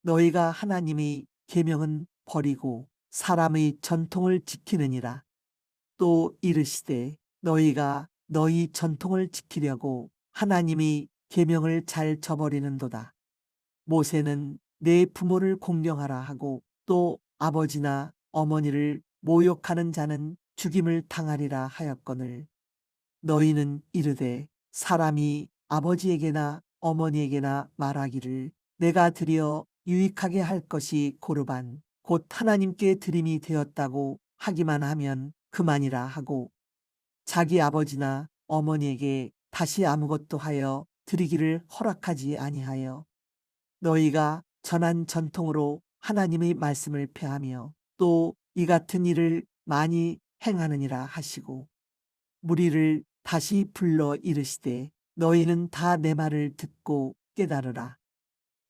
너희가 하나님의 계명은 버리고 사람의 전통을 지키느니라. 또 이르시되 너희가 너희 전통을 지키려고 하나님의 계명을 잘 저버리는도다. 모세는 내 부모를 공경하라 하고 또 아버지나 어머니를 모욕하는 자는 죽임을 당하리라 하였거늘 너희는 이르되 사람이 아버지에게나 어머니에게나 말하기를 내가 드려 유익하게 할 것이 고르반 곧 하나님께 드림이 되었다고 하기만 하면 그만이라 하고 자기 아버지나 어머니에게 다시 아무것도 하여 드리기를 허락하지 아니하여 너희가 전한 전통으로 하나님의 말씀을 폐하며 또 이 같은 일을 많이 행하느니라 하시고 무리를 다시 불러 이르시되 너희는 다 내 말을 듣고 깨달으라.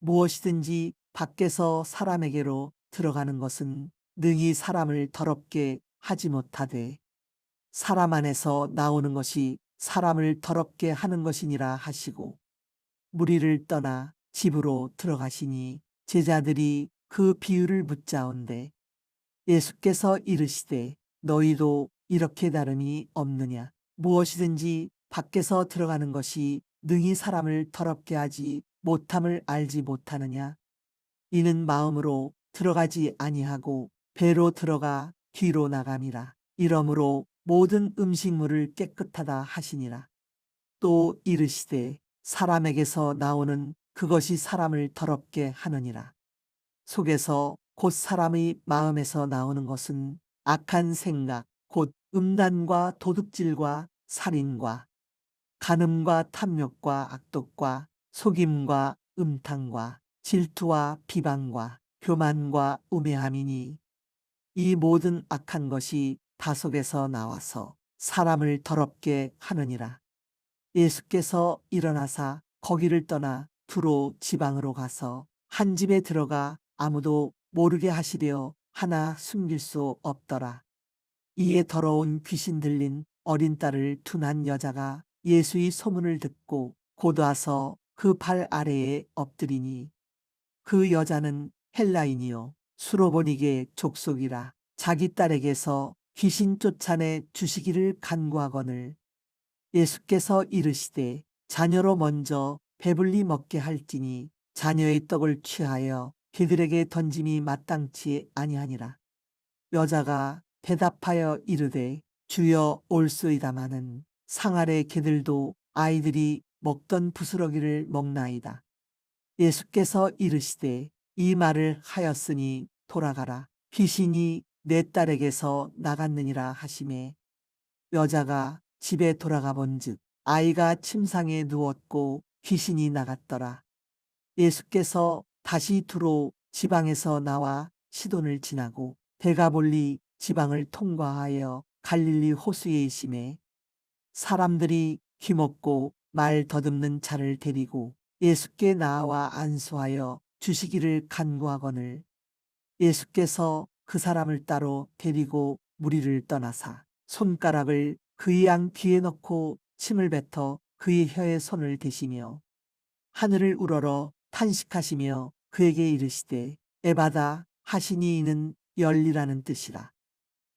무엇이든지 밖에서 사람에게로 들어가는 것은 능히 사람을 더럽게 하지 못하되 사람 안에서 나오는 것이 사람을 더럽게 하는 것이니라 하시고 무리를 떠나 집으로 들어가시니 제자들이 그 비유를 묻자온대 예수께서 이르시되 너희도 이렇게 다름이 없느냐 무엇이든지 밖에서 들어가는 것이 능히 사람을 더럽게 하지 못함을 알지 못하느냐 이는 마음으로 들어가지 아니하고 배로 들어가 뒤로 나감이라 이러므로 모든 음식물을 깨끗하다 하시니라. 또 이르시되 사람에게서 나오는 그것이 사람을 더럽게 하느니라. 속에서 곧 사람의 마음에서 나오는 것은 악한 생각, 곧 음란과 도둑질과 살인과 간음과 탐욕과 악독과 속임과 음탕과 질투와 비방과 교만과 우매함이니 이 모든 악한 것이 다 속에서 나와서 사람을 더럽게 하느니라. 예수께서 일어나사 거기를 떠나 두로 지방으로 가서 한 집에 들어가 아무도 모르게 하시려 하나 숨길 수 없더라. 이에 더러운 귀신 들린 어린 딸을 둔한 여자가 예수의 소문을 듣고 곧 와서 그 발 아래에 엎드리니 그 여자는 헬라인이요 수로보니게 족속이라 자기 딸에게서 귀신 쫓아내 주시기를 간구하거늘 예수께서 이르시되 자녀로 먼저 배불리 먹게 할지니 자녀의 떡을 취하여 개들에게 던짐이 마땅치 아니하니라. 여자가 대답하여 이르되 주여 올소이다마는 상 아래 개들도 아이들이 먹던 부스러기를 먹나이다. 예수께서 이르시되 이 말을 하였으니 돌아가라. 귀신이 내 딸에게서 나갔느니라 하시매 여자가 집에 돌아가 본즉 아이가 침상에 누웠고 귀신이 나갔더라. 예수께서 다시 두로 지방에서 나와 시돈을 지나고 데가볼리 지방을 통과하여 갈릴리 호수에 이심해 사람들이 귀먹고 말 더듬는 자를 데리고 예수께 나와 안수하여 주시기를 간구하거늘 예수께서 그 사람을 따로 데리고 무리를 떠나사 손가락을 그의 양 귀에 넣고 침을 뱉어 그의 혀에 손을 대시며 하늘을 우러러 탄식하시며 그에게 이르시되 에바다 하시니 이는 열리라는 뜻이라.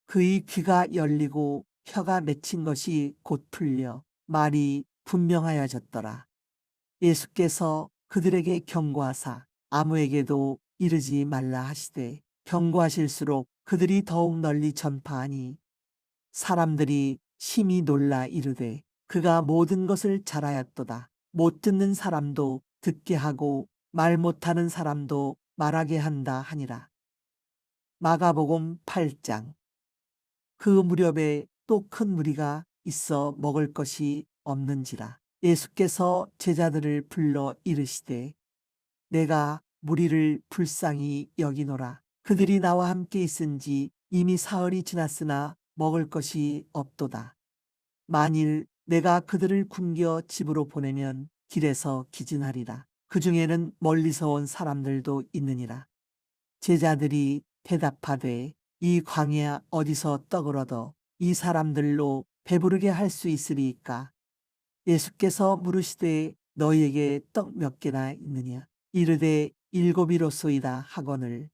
그의 귀가 열리고 혀가 맺힌 것이 곧 풀려 말이 분명하여졌더라. 예수께서 그들에게 경고하사 아무에게도 이르지 말라 하시되 경고하실수록 그들이 더욱 널리 전파하니 사람들이 심히 놀라 이르되 그가 모든 것을 잘하였도다. 못 듣는 사람도 듣게 하고 말 못하는 사람도 말하게 한다 하니라. 마가복음 8장. 그 무렵에 또 큰 무리가 있어 먹을 것이 없는지라 예수께서 제자들을 불러 이르시되 내가 무리를 불쌍히 여기노라. 그들이 나와 함께 있은지 이미 사흘이 지났으나 먹을 것이 없도다. 만일 내가 그들을 굶겨 집으로 보내면 길에서 기진하리라. 그 중에는 멀리서 온 사람들도 있느니라. 제자들이 대답하되 이 광야 어디서 떡을 얻어 이 사람들로 배부르게 할 수 있으리이까? 예수께서 물으시되 너희에게 떡 몇 개나 있느냐? 이르되 7이로소이다 하거늘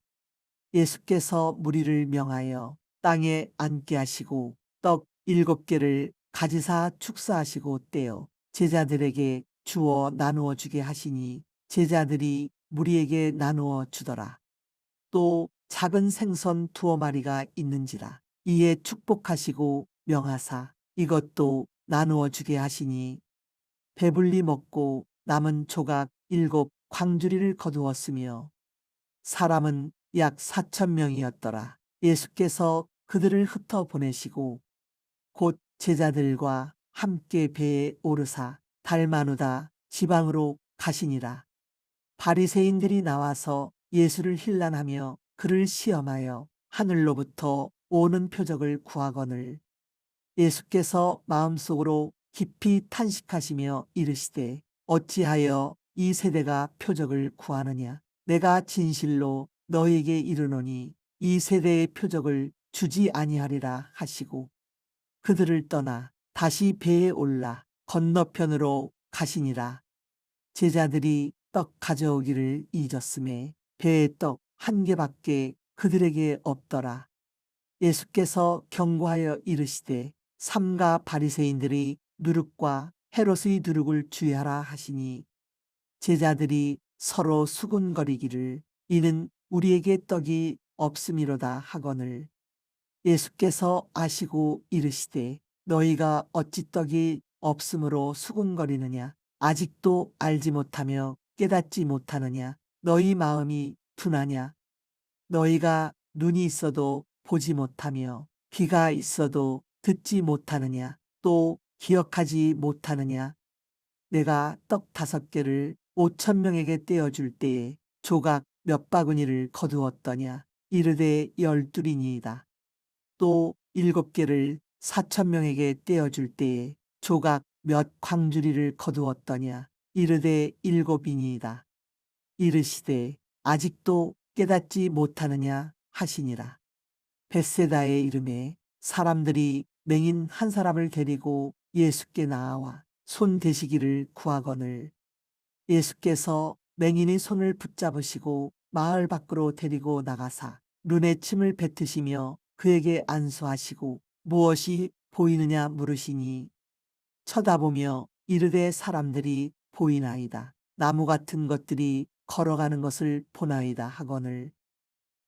예수께서 무리를 명하여 땅에 앉게 하시고 떡 7개를 가지사 축사하시고 떼어 제자들에게 주어 나누어 주게 하시니 제자들이 무리에게 나누어 주더라. 또 작은 생선 2마리가 있는지라 이에 축복하시고 명하사 이것도 나누어 주게 하시니 배불리 먹고 남은 조각 7 광주리를 거두었으며 사람은 약 4,000명이었더라. 예수께서 그들을 흩어 보내시고 곧 제자들과 함께 배에 오르사 달마누다 지방으로 가시니라. 바리새인들이 나와서 예수를 힐난하며 그를 시험하여 하늘로부터 오는 표적을 구하거늘 예수께서 마음속으로 깊이 탄식하시며 이르시되 어찌하여 이 세대가 표적을 구하느냐? 내가 진실로 너희에게 이르노니 이 세대의 표적을 주지 아니하리라 하시고 그들을 떠나 다시 배에 올라 건너편으로 가시니라. 제자들이 떡 가져오기를 잊었음에 배에 떡 1개밖에 그들에게 없더라. 예수께서 경고하여 이르시되 삼가 바리새인들이 누룩과 헤롯의 누룩을 주의하라 하시니 제자들이 서로 수군거리기를 이는 우리에게 떡이 없음이로다 하거늘 예수께서 아시고 이르시되 너희가 어찌 떡이 없음으로 수군거리느냐 아직도 알지 못하며 깨닫지 못하느냐 너희 마음이 둔하냐 너희가 눈이 있어도 보지 못하며 귀가 있어도 듣지 못하느냐 또 기억하지 못하느냐 내가 떡 5개를 5,000명에게 떼어줄 때에 조각 몇 바구니를 거두었더냐 이르되 12이니이다. 또 7개를 4,000명에게 떼어줄 때에 조각 몇 광주리를 거두었더냐 이르되 7이니이다. 이르시되 아직도 깨닫지 못하느냐 하시니라. 벳세다의 이름에 사람들이 맹인 한 사람을 데리고 예수께 나와 손 대시기를 구하거늘 예수께서 맹인의 손을 붙잡으시고 마을 밖으로 데리고 나가사 눈에 침을 뱉으시며 그에게 안수하시고 무엇이 보이느냐 물으시니 쳐다보며 이르되 사람들이 보이나이다. 나무 같은 것들이 걸어가는 것을 보나이다 하거늘.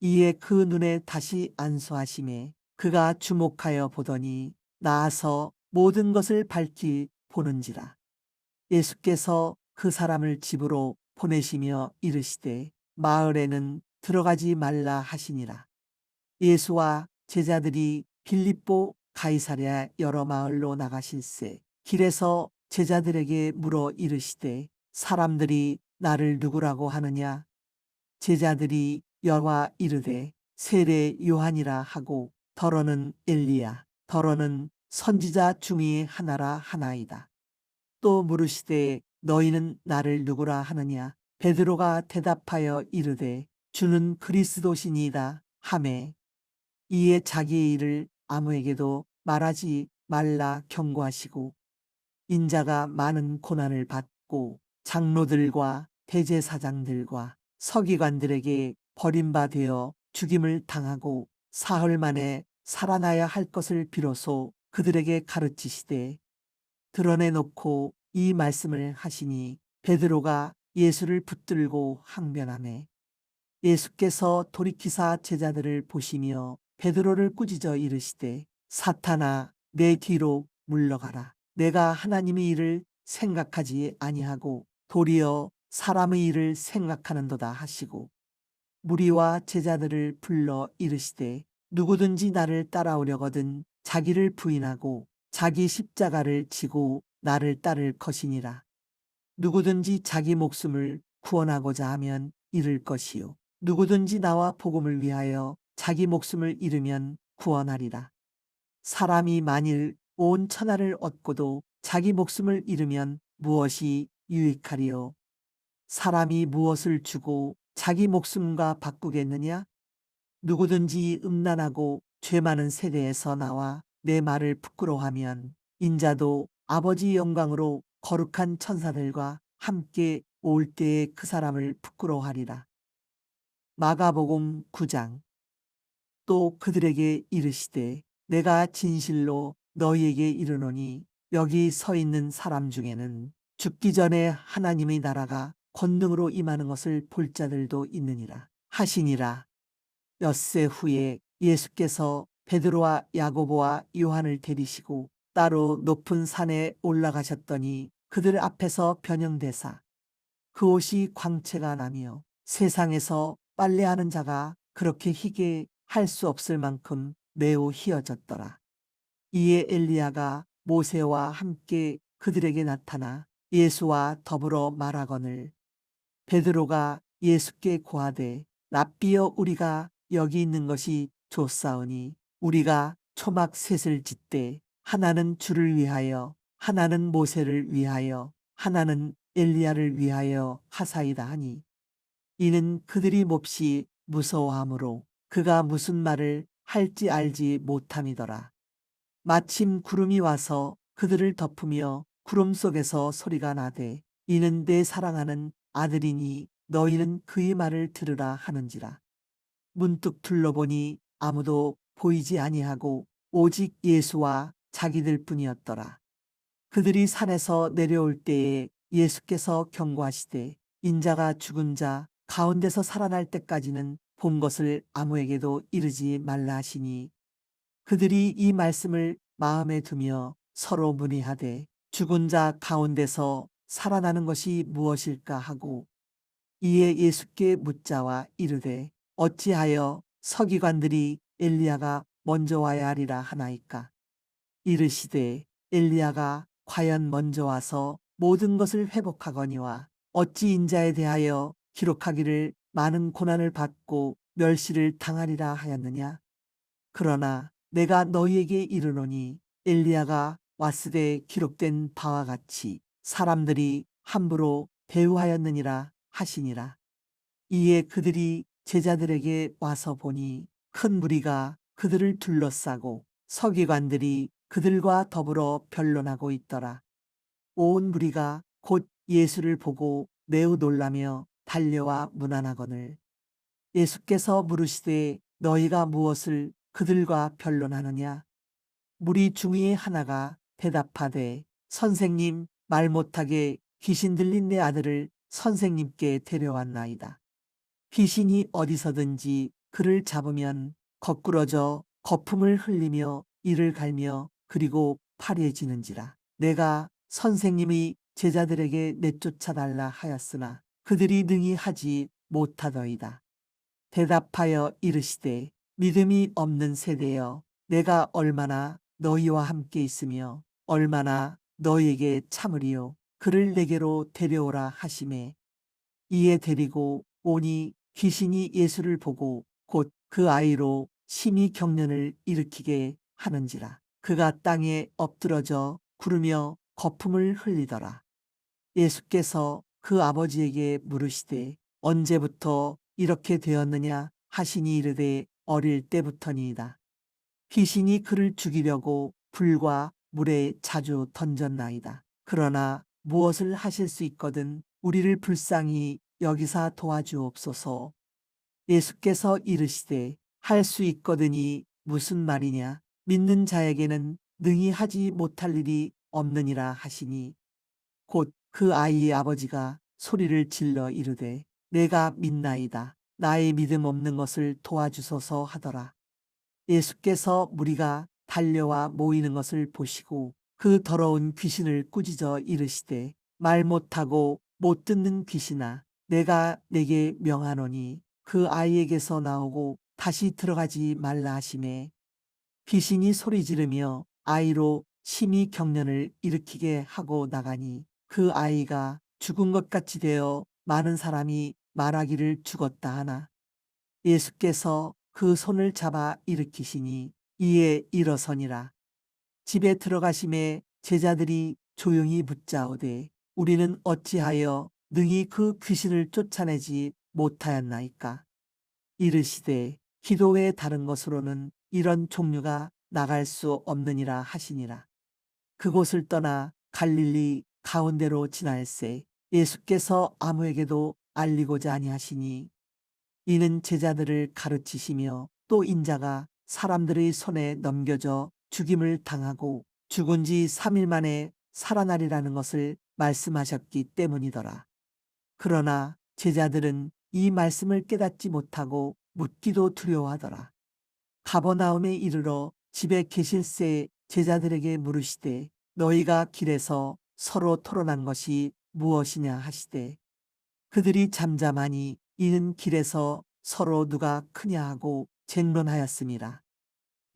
이에 그 눈에 다시 안수하심에 그가 주목하여 보더니 나아서 모든 것을 밝히 보는지라. 예수께서 그 사람을 집으로 보내시며 이르시되 마을에는 들어가지 말라 하시니라. 예수와 제자들이 빌립보 가이사랴 여러 마을로 나가실새 길에서 제자들에게 물어 이르시되 사람들이 나를 누구라고 하느냐. 제자들이 여와 이르되 세례 요한이라 하고 더러는 엘리야 더러는 선지자 중의 하나라 하나이다. 또 물으시되 너희는 나를 누구라 하느냐. 베드로가 대답하여 이르되 주는 그리스도시니이다 하매 이에 자기의 일을 아무에게도 말하지 말라 경고하시고 인자가 많은 고난을 받고 장로들과 대제사장들과 서기관들에게 버림받아 죽임을 당하고 사흘 만에 살아나야 할 것을 비로소 그들에게 가르치시되 드러내놓고 이 말씀을 하시니 베드로가 예수를 붙들고 항변하매 예수께서 돌이키사 제자들을 보시며 베드로를 꾸짖어 이르시되 사탄아 내 뒤로 물러가라. 내가 하나님의 일을 생각하지 아니하고 도리어 사람의 일을 생각하는도다 하시고 무리와 제자들을 불러 이르시되 누구든지 나를 따라오려거든 자기를 부인하고 자기 십자가를 지고 나를 따를 것이니라. 누구든지 자기 목숨을 구원하고자 하면 잃을 것이요 누구든지 나와 복음을 위하여 자기 목숨을 잃으면 구원하리라. 사람이 만일 온 천하를 얻고도 자기 목숨을 잃으면 무엇이 유익하리요. 사람이 무엇을 주고 자기 목숨과 바꾸겠느냐. 누구든지 음란하고 죄 많은 세대에서 나와 내 말을 부끄러워하면 인자도 아버지 영광으로 거룩한 천사들과 함께 올 때에 그 사람을 부끄러워하리라. 마가복음 9장. 또 그들에게 이르시되 내가 진실로 너희에게 이르노니 여기 서 있는 사람 중에는 죽기 전에 하나님의 나라가 권능으로 임하는 것을 볼 자들도 있느니라 하시니라. 엿새 후에 예수께서 베드로와 야고보와 요한을 데리시고 따로 높은 산에 올라가셨더니 그들 앞에서 변형되사 그 옷이 광채가 나며 세상에서 빨래하는 자가 그렇게 희게 할 수 없을 만큼 매우 희어졌더라. 이에 엘리야가 모세와 함께 그들에게 나타나 예수와 더불어 말하거늘 베드로가 예수께 고하되 랍비여 우리가 여기 있는 것이 좋사오니 우리가 초막 셋을 짓되 하나는 주를 위하여 하나는 모세를 위하여 하나는 엘리야를 위하여 하사이다 하니 이는 그들이 몹시 무서워하므로 그가 무슨 말을 할지 알지 못함이더라. 마침 구름이 와서 그들을 덮으며 구름 속에서 소리가 나되 이는 내 사랑하는 아들이니 너희는 그의 말을 들으라 하는지라. 문득 둘러보니 아무도 보이지 아니하고 오직 예수와 자기들 뿐이었더라. 그들이 산에서 내려올 때에 예수께서 경고하시되 인자가 죽은 자 가운데서 살아날 때까지는 본 것을 아무에게도 이르지 말라 하시니 그들이 이 말씀을 마음에 두며 서로 문의하되 죽은 자 가운데서 살아나는 것이 무엇일까 하고 이에 예수께 묻자와 이르되 어찌하여 서기관들이 엘리야가 먼저 와야 하리라 하나이까. 이르시되 엘리야가 과연 먼저 와서 모든 것을 회복하거니와 어찌 인자에 대하여 기록하기를 많은 고난을 받고 멸시를 당하리라 하였느냐. 그러나 내가 너희에게 이르노니 엘리야가 왔으되 기록된 바와 같이 사람들이 함부로 대우하였느니라 하시니라. 이에 그들이 제자들에게 와서 보니 큰 무리가 그들을 둘러싸고 서기관들이 그들과 더불어 변론하고 있더라. 온 무리가 곧 예수를 보고 매우 놀라며 달려와 문안하거늘 예수께서 물으시되 너희가 무엇을 그들과 변론하느냐? 무리 중의 하나가 대답하되 선생님, 말 못하게 귀신 들린 내 아들을 선생님께 데려왔나이다. 귀신이 어디서든지 그를 잡으면 거꾸러져 거품을 흘리며 이를 갈며 그리고 파리해지는지라. 내가 선생님의 제자들에게 내쫓아달라 하였으나 그들이 능히 하지 못하더이다. 대답하여 이르시되 믿음이 없는 세대여, 내가 얼마나 너희와 함께 있으며 얼마나 너희에게 참으리요. 그를 내게로 데려오라 하시매 이에 데리고 오니 귀신이 예수를 보고 곧 그 아이로 심히 경련을 일으키게 하는지라. 그가 땅에 엎드러져 구르며 거품을 흘리더라. 예수께서 그 아버지에게 물으시되 언제부터 이렇게 되었느냐 하시니 이르되 어릴 때부터니이다. 귀신이 그를 죽이려고 불과 물에 자주 던졌나이다. 그러나 무엇을 하실 수 있거든 우리를 불쌍히 여기사 도와주옵소서. 예수께서 이르시되 할 수 있거든이 무슨 말이냐? 믿는 자에게는 능히 하지 못할 일이 없느니라 하시니 곧 그 아이의 아버지가 소리를 질러 이르되 내가 믿나이다. 나의 믿음 없는 것을 도와주소서 하더라. 예수께서 무리가 달려와 모이는 것을 보시고 그 더러운 귀신을 꾸짖어 이르시되 말 못하고 못 듣는 귀신아, 내가 내게 명하노니 그 아이에게서 나오고 다시 들어가지 말라 하시매 귀신이 소리 지르며 아이로 심히 경련을 일으키게 하고 나가니 그 아이가 죽은 것 같이 되어 많은 사람이 말하기를 죽었다 하나 예수께서 그 손을 잡아 일으키시니 이에 일어서니라. 집에 들어가심에 제자들이 조용히 묻자오되 우리는 어찌하여 능히 그 귀신을 쫓아내지 못하였나이까? 이르시되 기도 외에 다른 것으로는 이런 종류가 나갈 수 없느니라 하시니라. 그곳을 떠나 갈릴리 가운데로 지날새 예수께서 아무에게도 알리고자 아니하시니 이는 제자들을 가르치시며 또 인자가 사람들의 손에 넘겨져 죽임을 당하고 죽은 지 3일 만에 살아나리라는 것을 말씀하셨기 때문이더라. 그러나 제자들은 이 말씀을 깨닫지 못하고 묻기도 두려워하더라. 가버나움에 이르러 집에 계실새 제자들에게 물으시되 너희가 길에서 서로 토론한 것이 무엇이냐 하시되 그들이 잠잠하니 이는 길에서 서로 누가 크냐 하고 쟁론하였음이라.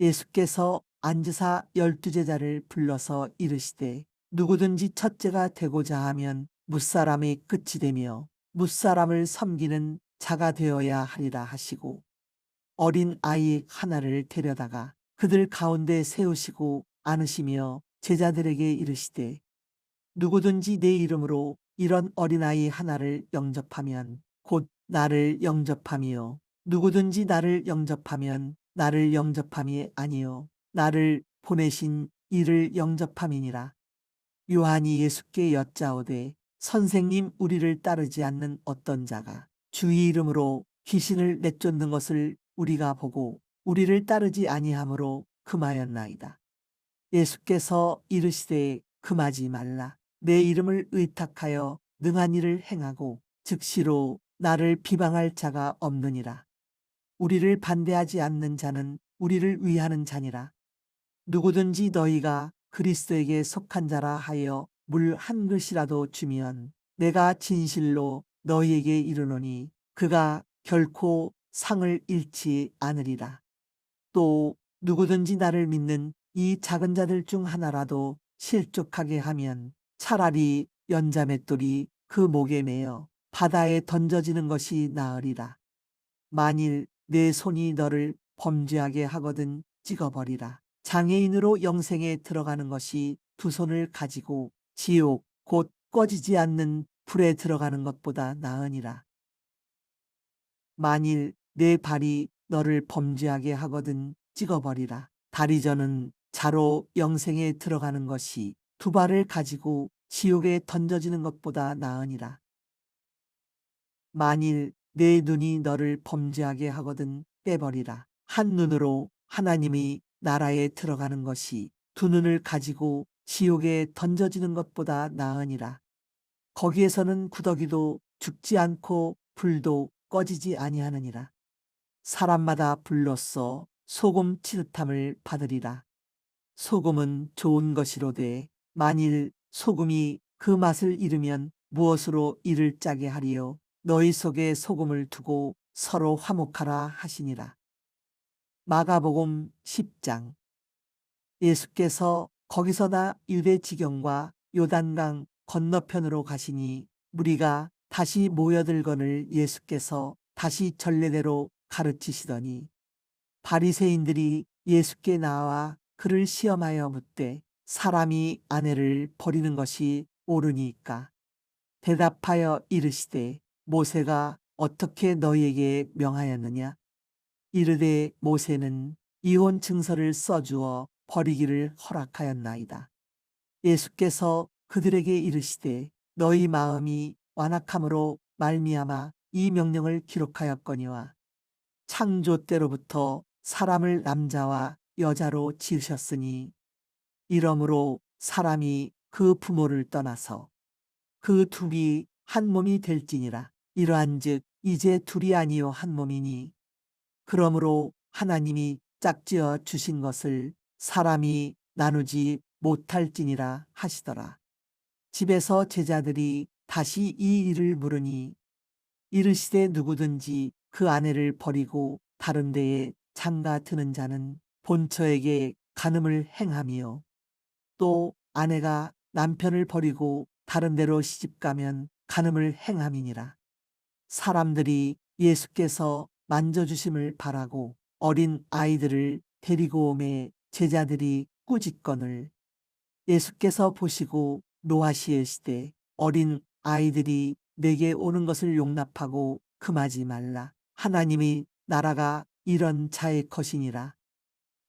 예수께서 앉으사 12제자를 불러서 이르시되 누구든지 첫째가 되고자 하면 뭇사람의 끝이 되며 뭇사람을 섬기는 자가 되어야 하리라 하시고 어린 아이 하나를 데려다가 그들 가운데 세우시고 안으시며 제자들에게 이르시되 누구든지 내 이름으로 이런 어린아이 하나를 영접하면 곧 나를 영접함이요 누구든지 나를 영접하면 나를 영접함이 아니요 나를 보내신 이를 영접함이니라. 요한이 예수께 여짜오되 선생님, 우리를 따르지 않는 어떤 자가 주의 이름으로 귀신을 내쫓는 것을 우리가 보고 우리를 따르지 아니하므로 금하였나이다. 예수께서 이르시되 금하지 말라. 내 이름을 의탁하여 능한 일을 행하고 즉시로 나를 비방할 자가 없느니라. 우리를 반대하지 않는 자는 우리를 위하는 자니라. 누구든지 너희가 그리스도에게 속한 자라 하여 물 한 그릇이라도 주면 내가 진실로 너희에게 이르노니 그가 결코 상을 잃지 않으리라. 또 누구든지 나를 믿는 이 작은 자들 중 하나라도 실족하게 하면 차라리 연자맷돌이 그 목에 매어 바다에 던져지는 것이 나으리라. 만일 내 손이 너를 범죄하게 하거든 찍어버리라. 장애인으로 영생에 들어가는 것이 두 손을 가지고 지옥 곧 꺼지지 않는 불에 들어가는 것보다 나으니라. 만일 내 발이 너를 범죄하게 하거든 찍어버리라. 다리 저는 자로 영생에 들어가는 것이 두 발을 가지고 지옥에 던져지는 것보다 나으니라. 만일 내 눈이 너를 범죄하게 하거든 빼버리라. 한 눈으로 하나님의 나라에 들어가는 것이 두 눈을 가지고 지옥에 던져지는 것보다 나으니라. 거기에서는 구더기도 죽지 않고 불도 꺼지지 아니하느니라. 사람마다 불로써 소금 치듯함을 받으리라. 소금은 좋은 것이로되 만일 소금이 그 맛을 잃으면 무엇으로 이를 짜게 하리요. 너희 속에 소금을 두고 서로 화목하라 하시니라. 마가복음 10장. 예수께서 거기서나 유대 지경과 요단강 건너편으로 가시니 무리가 다시 모여들거늘 예수께서 다시 전례대로 가르치시더니 바리새인들이 예수께 나와 그를 시험하여 묻되 사람이 아내를 버리는 것이 옳으니까 대답하여 이르시되 모세가 어떻게 너희에게 명하였느냐. 이르되 모세는 이혼 증서를 써주어 버리기를 허락하였나이다. 예수께서 그들에게 이르시되 너희 마음이 완악함으로 말미암아 이 명령을 기록하였거니와 창조 때로부터 사람을 남자와 여자로 지으셨으니 이러므로 사람이 그 부모를 떠나서 그 둘이 한 몸이 될지니라. 이러한즉 이제 둘이 아니요 한 몸이니 그러므로 하나님이 짝지어 주신 것을 사람이 나누지 못할지니라 하시더라. 집에서 제자들이 다시 이 일을 물으니 이르시되 누구든지 그 아내를 버리고 다른 데에 장가 드는 자는 본처에게 간음을 행하며 또 아내가 남편을 버리고 다른 데로 시집가면 간음을 행함이니라. 사람들이 예수께서 만져주심을 바라고 어린 아이들을 데리고 오매 제자들이 꾸짖거늘 예수께서 보시고 노하시으시되 어린 아이들이 내게 오는 것을 용납하고 금하지 말라. 하나님의 나라가 이런 자의 것이니라.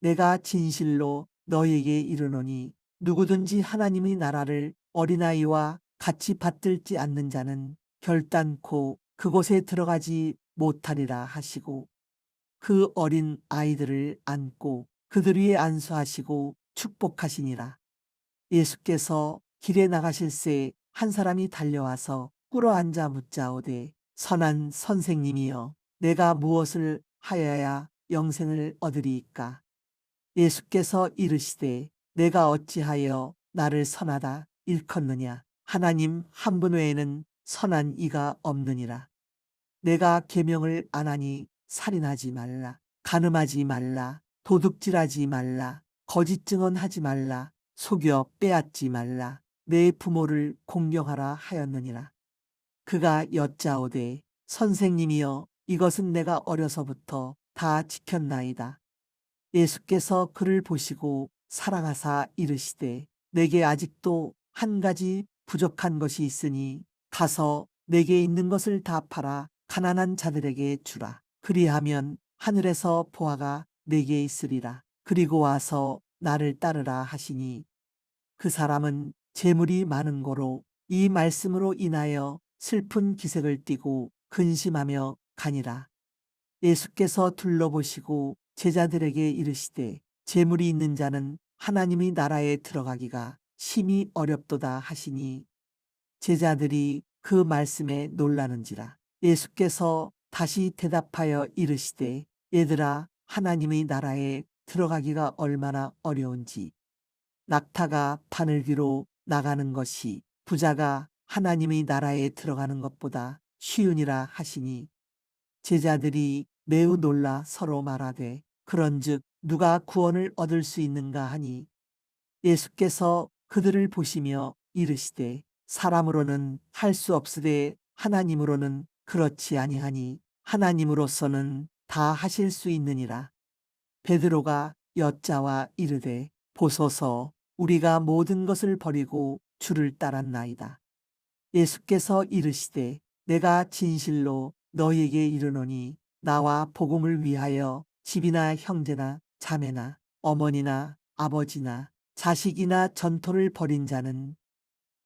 내가 진실로 너희에게 이르노니 누구든지 하나님의 나라를 어린아이와 같이 받들지 않는 자는 결단코 그곳에 들어가지 못하리라 하시고 그 어린 아이들을 안고 그들 위에 안수하시고 축복하시니라. 예수께서 길에 나가실새 한 사람이 달려와서 꿇어앉아 묻자오되 선한 선생님이여 내가 무엇을 하여야 영생을 얻으리이까. 예수께서 이르시되 내가 어찌하여 나를 선하다 일컫느냐. 하나님 한 분 외에는 선한 이가 없느니라. 내가 계명을 안 하니 살인하지 말라, 간음하지 말라, 도둑질하지 말라, 거짓 증언하지 말라, 속여 빼앗지 말라, 내 부모를 공경하라 하였느니라. 그가 여짜오되 선생님이여 이것은 내가 어려서부터 다 지켰나이다. 예수께서 그를 보시고 사랑하사 이르시되 내게 아직도 한 가지 부족한 것이 있으니 가서 내게 있는 것을 다 팔아 가난한 자들에게 주라. 그리하면 하늘에서 보화가 내게 있으리라. 그리고 와서 나를 따르라 하시니 그 사람은 재물이 많은 고로 이 말씀으로 인하여 슬픈 기색을 띠고 근심하며 가니라. 예수께서 둘러보시고 제자들에게 이르시되 재물이 있는 자는 하나님의 나라에 들어가기가 심히 어렵도다 하시니 제자들이 그 말씀에 놀라는지라. 예수께서 다시 대답하여 이르시되 얘들아 하나님의 나라에 들어가기가 얼마나 어려운지 낙타가 바늘귀로 나가는 것이 부자가 하나님의 나라에 들어가는 것보다 쉬우니라 하시니 제자들이 매우 놀라 서로 말하되 그런즉 누가 구원을 얻을 수 있는가 하니 예수께서 그들을 보시며 이르시되 사람으로는 할 수 없으되 하나님으로는 그렇지 아니하니 하나님으로서는 다 하실 수 있느니라. 베드로가 여짜와 이르되 보소서 우리가 모든 것을 버리고 주를 따랐나이다. 예수께서 이르시되 내가 진실로 너희에게 이르노니 나와 복음을 위하여 집이나 형제나 자매나 어머니나 아버지나 자식이나 전토를 벌인 자는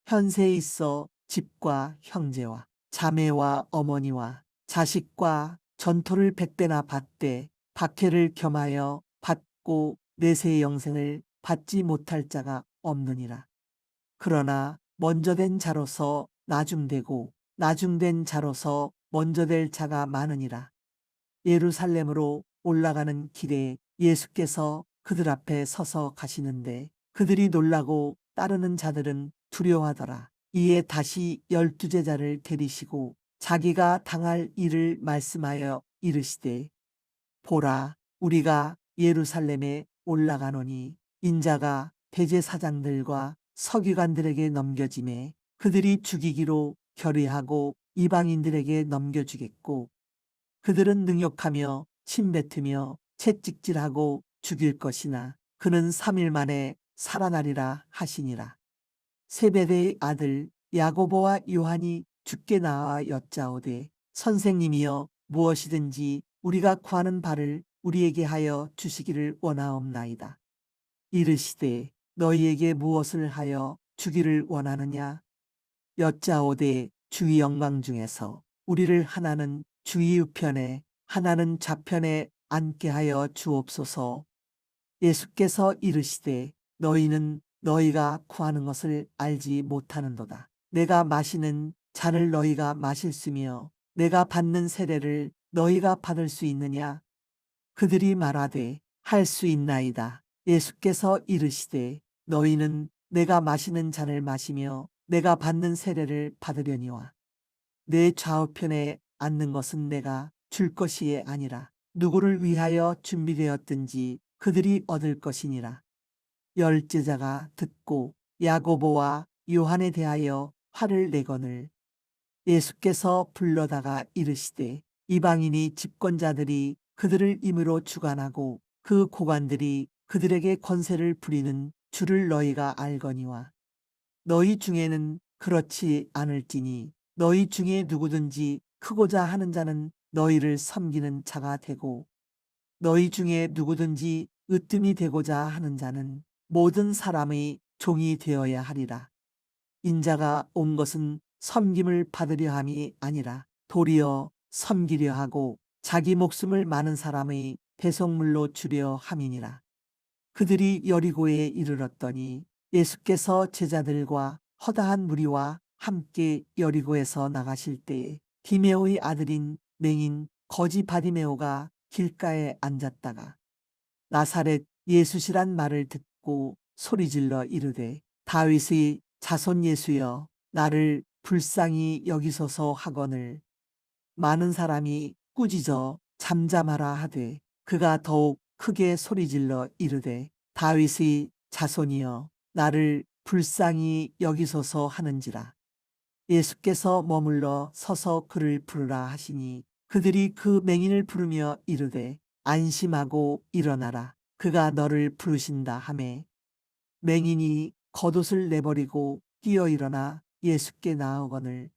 현세에 있어 집과 형제와 자매와 어머니와 자식과 전토를 100배나 받되 박해를 겸하여 듣고 내세의 영생을 받지 못할 자가 없느니라. 그러나 먼저 된 자로서 나중되고 나중된 자로서 먼저 될 자가 많으니라. 예루살렘으로 올라가는 길에 예수께서 그들 앞에 서서 가시는데 그들이 놀라고 따르는 자들은 두려워하더라. 이에 다시 12 제자를 데리시고 자기가 당할 일을 말씀하여 이르시되, 보라, 우리가 예루살렘에 올라가노니 인자가 대제사장들과 서기관들에게 넘겨짐에 그들이 죽이기로 결의하고 이방인들에게 넘겨주겠고, 그들은 능욕하며 침뱉으며 채찍질하고 죽일 것이나 그는 3일 만에 살아나리라 하시니라. 세베대의 아들 야고보와 요한이 주께 나와 여짜오되, 선생님이여, 무엇이든지 우리가 구하는 바를 우리에게 하여 주시기를 원하옵나이다. 이르시되, 너희에게 무엇을 하여 주기를 원하느냐? 여짜오되, 주의 영광 중에서 우리를 하나는 주의 우편에 하나는 좌편에 앉게 하여 주옵소서. 예수께서 이르시되, 너희는 너희가 구하는 것을 알지 못하는도다. 내가 마시는 잔을 너희가 마실수며 내가 받는 세례를 너희가 받을 수 있느냐? 그들이 말하되, 할 수 있나이다. 예수께서 이르시되, 너희는 내가 마시는 잔을 마시며 내가 받는 세례를 받으려니와 내 좌우편에 앉는 것은 내가 줄 것이 아니라 누구를 위하여 준비되었든지 그들이 얻을 것이니라. 10 제자가 듣고 야고보와 요한에 대하여 화를 내거늘 예수께서 불러다가 이르시되, 이방인이 집권자들이 그들을 임으로 주관하고 그 고관들이 그들에게 권세를 부리는 줄을 너희가 알거니와 너희 중에는 그렇지 않을지니 너희 중에 누구든지 크고자 하는 자는 너희를 섬기는 자가 되고 너희 중에 누구든지 으뜸이 되고자 하는 자는 모든 사람의 종이 되어야 하리라. 인자가 온 것은 섬김을 받으려 함이 아니라 도리어 섬기려 하고 자기 목숨을 많은 사람의 대속물로 주려 함이니라. 그들이 여리고에 이르렀더니 예수께서 제자들과 허다한 무리와 함께 여리고에서 나가실 때에 디메오의 아들인 맹인 거지 바디메오가 길가에 앉았다가 나사렛 예수시란 말을 듣고 소리질러 이르되, 다윗의 자손 예수여, 나를 불쌍히 여기소서 하거늘. 많은 사람이 꾸짖어 잠잠하라 하되 그가 더욱 크게 소리질러 이르되, 다윗의 자손이여, 나를 불쌍히 여기소서 하는지라. 예수께서 머물러 서서 그를 부르라 하시니 그들이 그 맹인을 부르며 이르되, 안심하고 일어나라, 그가 너를 부르신다 하매 맹인이 겉옷을 내버리고 뛰어 일어나 예수께 나아오거늘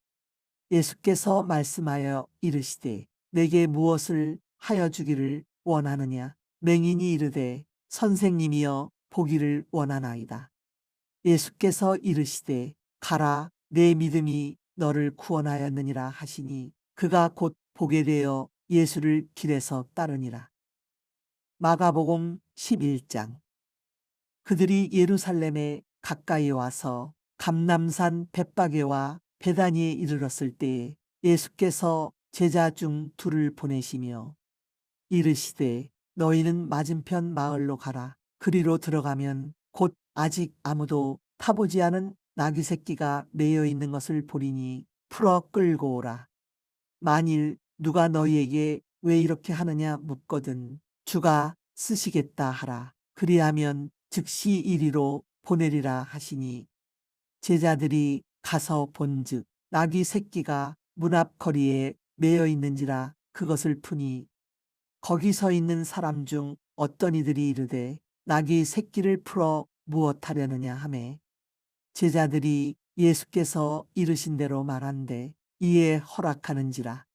예수께서 말씀하여 이르시되, 내게 무엇을 하여 주기를 원하느냐? 맹인이 이르되, 선생님이여, 보기를 원하나이다. 예수께서 이르시되, 가라, 내 믿음이 너를 구원하였느니라 하시니 그가 곧 보게 되어 예수를 길에서 따르니라. 마가복음 11장. 그들이 예루살렘에 가까이 와서 감람산 벳바게와 베다니에 이르렀을 때에 예수께서 제자 중 둘을 보내시며 이르시되, 너희는 맞은편 마을로 가라. 그리로 들어가면 곧 아직 아무도 타보지 않은 나귀 새끼가 매여 있는 것을 보리니 풀어 끌고 오라. 만일 누가 너희에게 왜 이렇게 하느냐 묻거든 주가 쓰시겠다 하라. 그리하면 즉시 이리로 보내리라 하시니 제자들이 가서 본즉 나귀 새끼가 문 앞 거리에 매여 있는지라 그것을 푸니 거기 서 있는 사람 중 어떤 이들이 이르되, 나귀 새끼를 풀어 무엇하려느냐 하매 제자들이 예수께서 이르신 대로 말한대 이에 허락하는지라.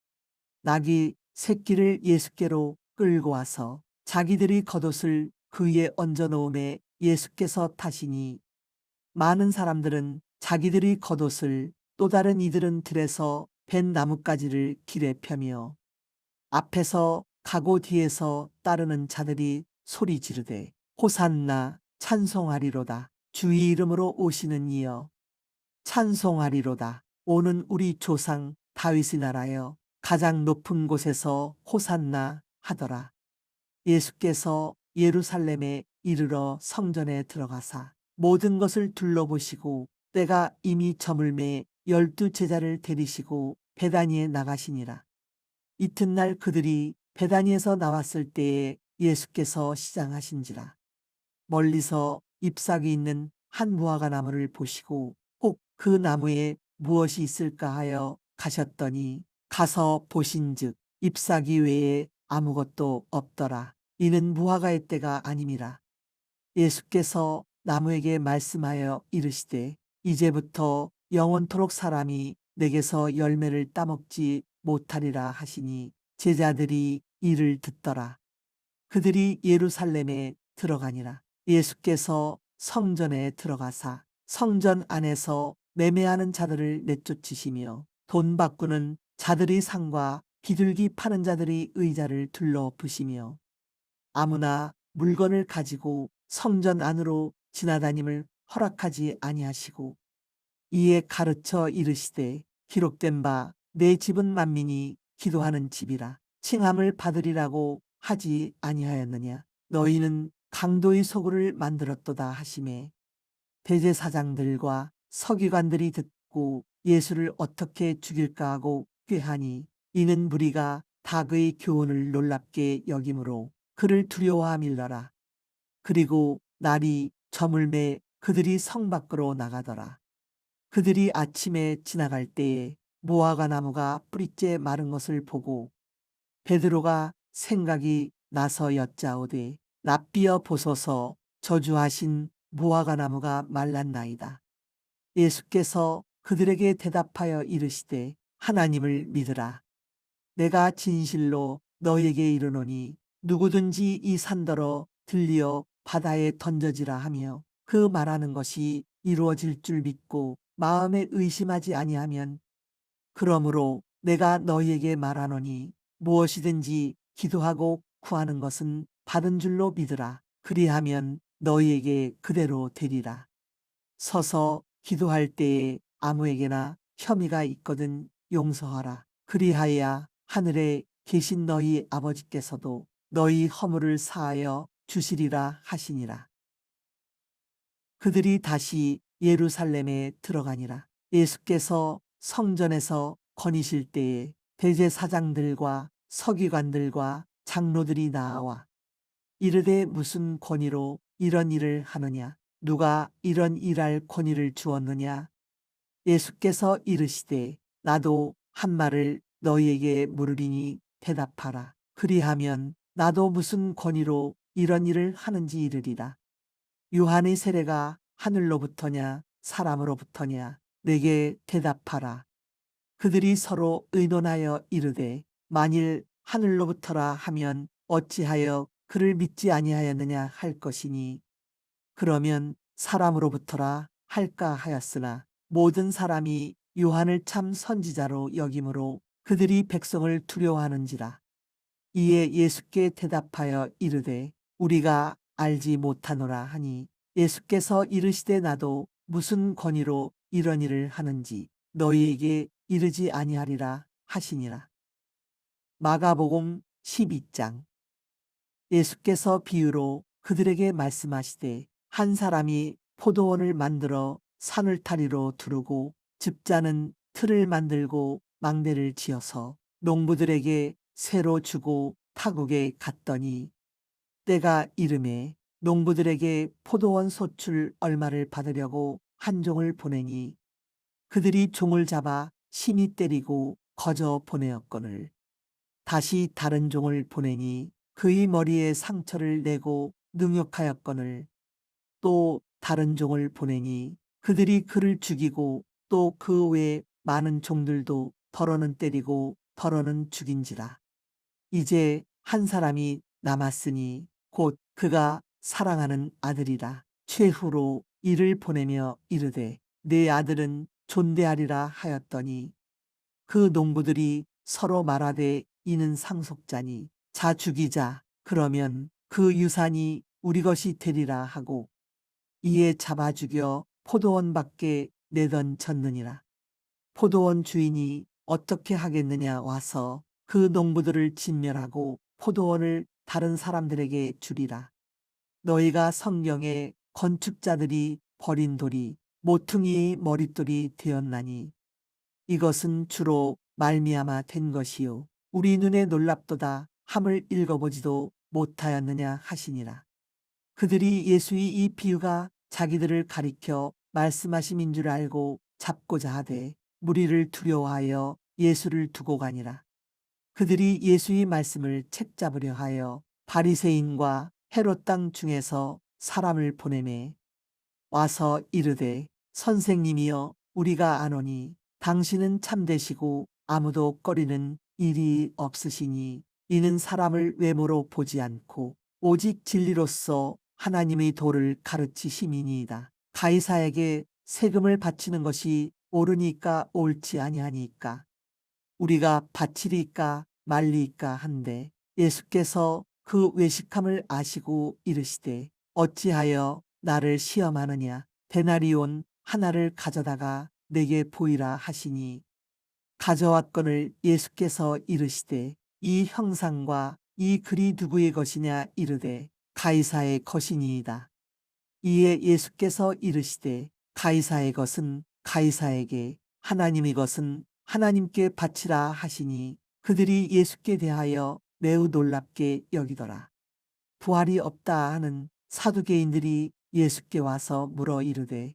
나귀 새끼를 예수께로 끌고 와서 자기들이 겉옷을 그 위에 얹어 놓음에 예수께서 타시니 많은 사람들은 자기들이 겉옷을 또 다른 이들은 들에서 벤 나뭇가지를 길에 펴며 앞에서 가고 뒤에서 따르는 자들이 소리 지르되 호산나 찬송하리로다. 주의 이름으로 오시는 이여 찬송하리로다. 오는 우리 조상 다윗의 나라여 가장 높은 곳에서 호산나 하더라. 예수께서 예루살렘에 이르러 성전에 들어가사 모든 것을 둘러보시고 때가 이미 저물매 12 제자를 데리시고 베다니에 나가시니라. 이튿날 그들이 베다니에서 나왔을 때에 예수께서 시장하신지라. 멀리서 잎사귀 있는 한 무화과 나무를 보시고 혹 그 나무에 무엇이 있을까 하여 가셨더니 가서 보신즉 잎사귀 외에 아무것도 없더라. 이는 무화과의 때가 아님이라. 예수께서 나무에게 말씀하여 이르시되 이제부터 영원토록 사람이 내게서 열매를 따먹지 못하리라 하시니 제자들이 이를 듣더라. 그들이 예루살렘에 들어가니라. 예수께서 성전에 들어가사 성전 안에서 매매하는 자들을 내쫓으시며 돈 바꾸는 자들의 상과 비둘기 파는 자들의 의자를 둘러부시며 아무나 물건을 가지고 성전 안으로 지나다님을 허락하지 아니하시고 이에 가르쳐 이르시되 기록된 바 내 집은 만민이 기도하는 집이라 칭함을 받으리라고 하지 아니하였느냐. 너희는 강도의 소굴을 만들었도다 하시매 대제사장들과 서기관들이 듣고 예수를 어떻게 죽일까 하고 꾀하니 이는 무리가 다 그의 교훈을 놀랍게 여김으로 그를 두려워함일러라. 그리고 날이 저물매 그들이 성 밖으로 나가더라. 그들이 아침에 지나갈 때에 무화과 나무가 뿌리째 마른 것을 보고 베드로가 생각이 나서 여짜오되 납비여 보소서 저주하신 무화과 나무가 말랐나이다. 예수께서 그들에게 대답하여 이르시되 하나님을 믿으라. 내가 진실로 너희에게 이르노니 누구든지 이 산더러 들리어 바다에 던져지라 하며 그 말하는 것이 이루어질 줄 믿고 마음에 의심하지 아니하면 그러므로 내가 너희에게 말하노니 무엇이든지 기도하고 구하는 것은 받은 줄로 믿으라. 그리하면 너희에게 그대로 되리라. 서서 기도할 때에 아무에게나 혐의가 있거든 용서하라. 그리하여 하늘에 계신 너희 아버지께서도 너희 허물을 사하여 주시리라 하시니라. 그들이 다시 예루살렘에 들어가니라. 예수께서 성전에서 거니실 때에 대제사장들과 서기관들과 장로들이 나와 이르되 무슨 권위로 이런 일을 하느냐? 누가 이런 일할 권위를 주었느냐? 예수께서 이르시되 나도 한 말을 너희에게 물으리니 대답하라. 그리하면 나도 무슨 권위로 이런 일을 하는지 이르리라. 요한의 세례가 하늘로부터냐 사람으로부터냐 내게 대답하라. 그들이 서로 의논하여 이르되 만일 하늘로부터라 하면 어찌하여 그를 믿지 아니하였느냐 할 것이니 그러면 사람으로부터라 할까 하였으나 모든 사람이 요한을 참 선지자로 여김으로 그들이 백성을 두려워하는지라. 이에 예수께 대답하여 이르되 우리가 알지 못하노라 하니 예수께서 이르시되 나도 무슨 권위로 이런 일을 하는지 너희에게 이르지 아니하리라 하시니라. 마가복음 12장. 예수께서 비유로 그들에게 말씀하시되 한 사람이 포도원을 만들어 산울타리로 두르고 집자는 틀을 만들고 망대를 지어서 농부들에게 새로 주고 타국에 갔더니 때가 이름에 농부들에게 포도원 소출 얼마를 받으려고 한 종을 보내니 그들이 종을 잡아 심히 때리고 거저 보내었거늘 다시 다른 종을 보내니 그의 머리에 상처를 내고 능욕하였거늘 또 다른 종을 보내니 그들이 그를 죽이고 또 그 외 많은 종들도 더러는 때리고 더러는 죽인지라. 이제 한 사람이 남았으니 곧 그가 사랑하는 아들이라. 최후로 이를 보내며 이르되 내 아들은 존대하리라 하였더니 그 농부들이 서로 말하되 이는 상속자니 자 죽이자. 그러면 그 유산이 우리 것이 되리라 하고 이에 잡아 죽여 포도원 밖에 내던졌느니라. 포도원 주인이 어떻게 하겠느냐 와서 그 농부들을 진멸하고 포도원을 다른 사람들에게 주리라. 너희가 성경에 건축자들이 버린 돌이 모퉁이의 머릿돌이 되었나니 이것은 주로 말미암아 된 것이요 우리 눈에 놀랍도다 함을 읽어보지도 못하였느냐 하시니라. 그들이 예수의 이 비유가 자기들을 가리켜 말씀하심인 줄 알고 잡고자 하되 무리를 두려워하여 예수를 두고 가니라. 그들이 예수의 말씀을 책잡으려 하여 바리새인과 헤롯 땅 중에서 사람을 보내매 와서 이르되 선생님이여 우리가 아노니 당신은 참되시고 아무도 꺼리는 일이 없으시니 이는 사람을 외모로 보지 않고 오직 진리로서 하나님의 도를 가르치심이니이다. 가이사에게 세금을 바치는 것이 옳으니까 옳지 아니하니까 우리가 바치리까 말리까 한데 예수께서 그 외식함을 아시고 이르시되 어찌하여 나를 시험하느냐 데나리온 하나를 가져다가 내게 보이라 하시니 가져왔거늘 예수께서 이르시되 이 형상과 이 글이 누구의 것이냐 이르되 가이사의 것이니이다. 이에 예수께서 이르시되 가이사의 것은 가이사에게 하나님의 것은 하나님께 바치라 하시니 그들이 예수께 대하여 매우 놀랍게 여기더라. 부활이 없다 하는 사두개인들이 예수께 와서 물어 이르되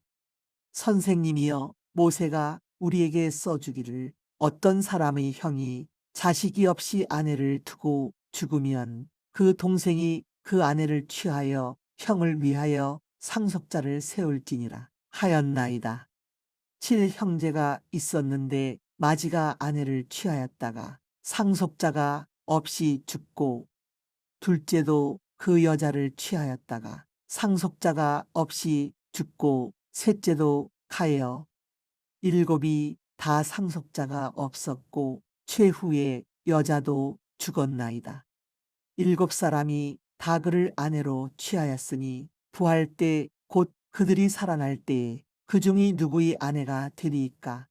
선생님이여 모세가 우리에게 써주기를 어떤 사람의 형이 자식이 없이 아내를 두고 죽으면 그 동생이 그 아내를 취하여 형을 위하여 상속자를 세울지니라 하였나이다. 7형제가 있었는데 마지가 아내를 취하였다가 상속자가 없이 죽고 둘째도 그 여자를 취하였다가 상속자가 없이 죽고 셋째도 가여 일곱이 다 상속자가 없었고 최후의 여자도 죽었나이다. 7사람이 다 그를 아내로 취하였으니 부활 때 곧 그들이 살아날 때에 그 중이 누구의 아내가 되리이까.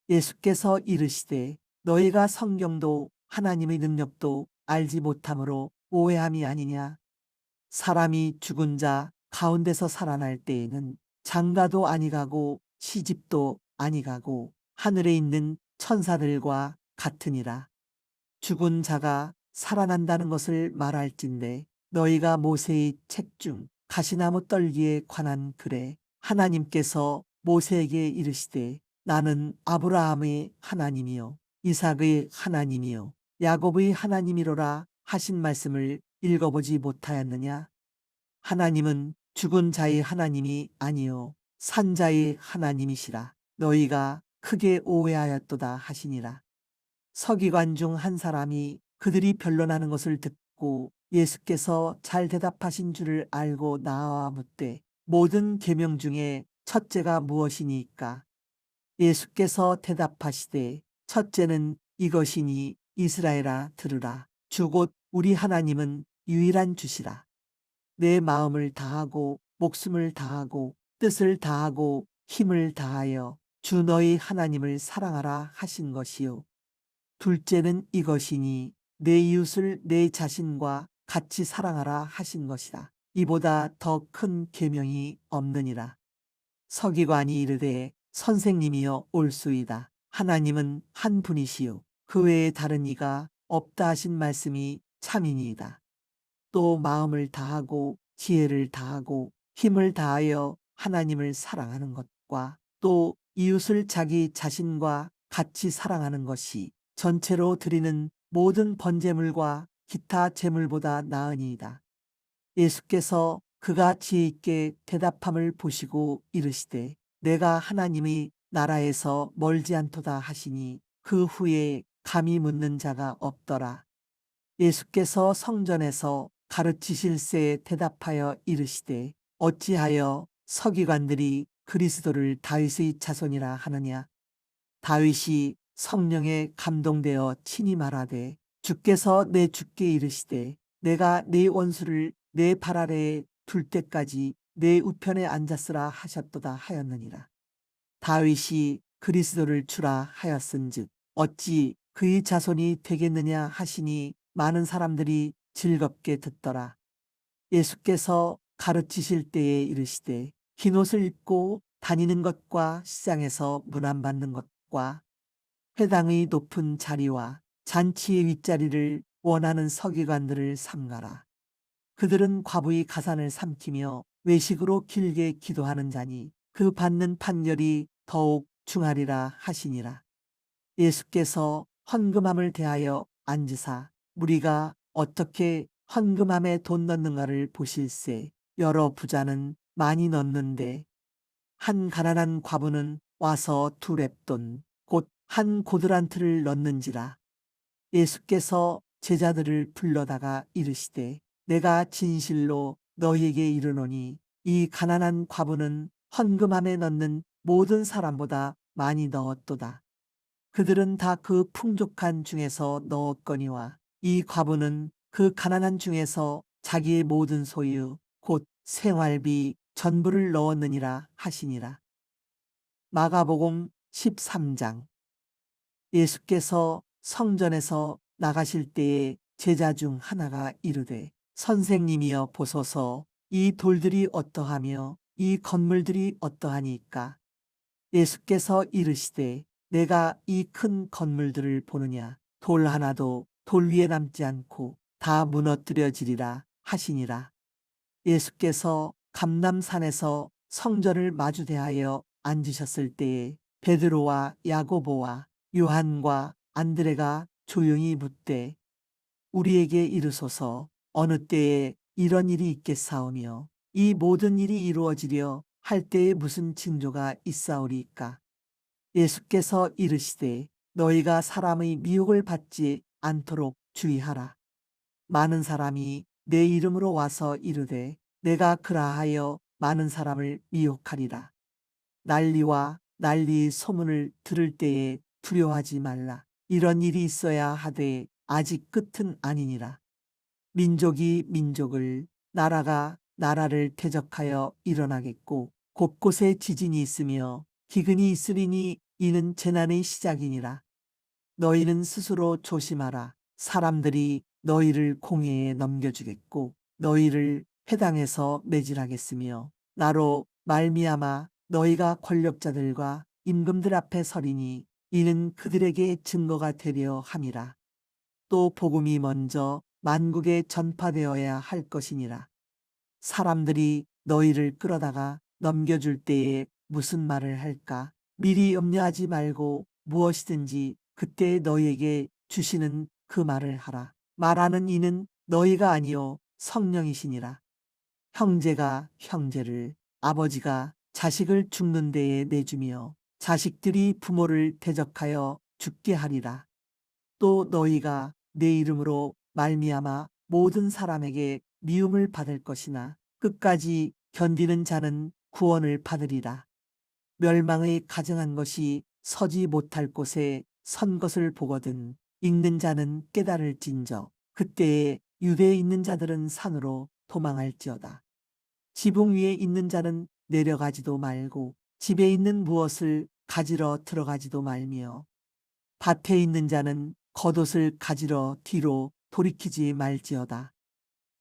예수께서 이르시되 너희가 성경도 하나님의 능력도 알지 못함으로 오해함이 아니냐. 사람이 죽은 자 가운데서 살아날 때에는 장가도 아니가고 시집도 아니가고 하늘에 있는 천사들과 같으니라. 죽은 자가 살아난다는 것을 말할진대 너희가 모세의 책 중 가시나무 떨기에 관한 글에 하나님께서 모세에게 이르시되 나는 아브라함의 하나님이요 이삭의 하나님이요 야곱의 하나님이로라 하신 말씀을 읽어보지 못하였느냐. 하나님은 죽은 자의 하나님이 아니요 산자의 하나님이시라. 너희가 크게 오해하였도다 하시니라. 서기관 중 한 사람이 그들이 변론하는 것을 듣고 예수께서 잘 대답하신 줄을 알고 나와 묻되 모든 계명 중에 첫째가 무엇이니까. 예수께서 대답하시되 첫째는 이것이니 이스라엘아 들으라. 주 곧 우리 하나님은 유일한 주시라. 내 마음을 다하고 목숨을 다하고 뜻을 다하고 힘을 다하여 주 너희 하나님을 사랑하라 하신 것이요. 둘째는 이것이니 내 이웃을 내 자신과 같이 사랑하라 하신 것이라. 이보다 더 큰 계명이 없느니라. 서기관이 이르되 선생님이여 올소이다. 하나님은 한 분이시요 그 외에 다른 이가 없다 하신 말씀이 참이니이다. 또 마음을 다하고 지혜를 다하고 힘을 다하여 하나님을 사랑하는 것과 또 이웃을 자기 자신과 같이 사랑하는 것이 전체로 드리는 모든 번제물과 기타 제물보다 나으니이다. 예수께서 그가 지혜 있게 대답함을 보시고 이르시되 내가 하나님의 나라에서 멀지 않도다 하시니 그 후에 감히 묻는 자가 없더라. 예수께서 성전에서 가르치실새에 대답하여 이르시되 어찌하여 서기관들이 그리스도를 다윗의 자손이라 하느냐. 다윗이 성령에 감동되어 친히 말하되 주께서 내 주께 이르시되 내가 네 원수를 내 발 아래에 둘 때까지 내 우편에 앉았으라 하셨도다 하였느니라. 다윗이 그리스도를 주라 하였은즉 어찌 그의 자손이 되겠느냐 하시니 많은 사람들이 즐겁게 듣더라. 예수께서 가르치실 때에 이르시되 흰옷을 입고 다니는 것과 시장에서 문안받는 것과 회당의 높은 자리와 잔치의 윗자리를 원하는 서기관들을 삼가라. 그들은 과부의 가산을 삼키며 외식으로 길게 기도하는 자니 그 받는 판결이 더욱 중하리라 하시니라. 예수께서 헌금함을 대하여 앉으사 무리가 어떻게 헌금함에 돈 넣는가를 보실세. 여러 부자는 많이 넣는데 한 가난한 과부는 와서 두 렙돈 곧 한 고드란트를 넣는지라. 예수께서 제자들을 불러다가 이르시되 내가 진실로 너희에게 이르노니 이 가난한 과부는 헌금함에 넣는 모든 사람보다 많이 넣었도다. 그들은 다 그 풍족한 중에서 넣었거니와 이 과부는 그 가난한 중에서 자기의 모든 소유 곧 생활비 전부를 넣었느니라 하시니라. 마가복음 13장. 예수께서 성전에서 나가실 때에 제자 중 하나가 이르되 선생님이여 보소서 이 돌들이 어떠하며 이 건물들이 어떠하니까. 예수께서 이르시되 내가 이 큰 건물들을 보느냐. 돌 하나도 돌 위에 남지 않고 다 무너뜨려지리라 하시니라. 예수께서 감람산에서 성전을 마주대하여 앉으셨을 때에 베드로와 야고보와 요한과 안드레가 조용히 묻되 우리에게 이르소서 어느 때에 이런 일이 있겠사오며 이 모든 일이 이루어지려 할 때에 무슨 징조가 있사오리까. 예수께서 이르시되 너희가 사람의 미혹을 받지 않도록 주의하라. 많은 사람이 내 이름으로 와서 이르되 내가 그라하여 많은 사람을 미혹하리라. 난리와 난리의 소문을 들을 때에 두려워하지 말라. 이런 일이 있어야 하되 아직 끝은 아니니라. 민족이 민족을 나라가 나라를 대적하여 일어나겠고 곳곳에 지진이 있으며 기근이 있으리니 이는 재난의 시작이니라. 너희는 스스로 조심하라. 사람들이 너희를 공회에 넘겨주겠고 너희를 회당에서 매질하겠으며 나로 말미암아 너희가 권력자들과 임금들 앞에 서리니 이는 그들에게 증거가 되려 함이라. 또 복음이 먼저 만국에 전파되어야 할 것이니라. 사람들이 너희를 끌어다가 넘겨줄 때에 무슨 말을 할까? 미리 염려하지 말고 무엇이든지 그때 너희에게 주시는 그 말을 하라. 말하는 이는 너희가 아니요 성령이시니라. 형제가 형제를 아버지가 자식을 죽는 데에 내주며 자식들이 부모를 대적하여 죽게 하리라. 또 너희가 내 이름으로 말미암아 모든 사람에게 미움을 받을 것이나 끝까지 견디는 자는 구원을 받으리라. 멸망의 가증한 것이 서지 못할 곳에 선 것을 보거든 읽는 자는 깨달을진저 그때에 유대에 있는 자들은 산으로 도망할지어다. 지붕 위에 있는 자는 내려가지도 말고 집에 있는 무엇을 가지러 들어가지도 말며 밭에 있는 자는 겉옷을 가지러 뒤로 돌이키지 말지어다.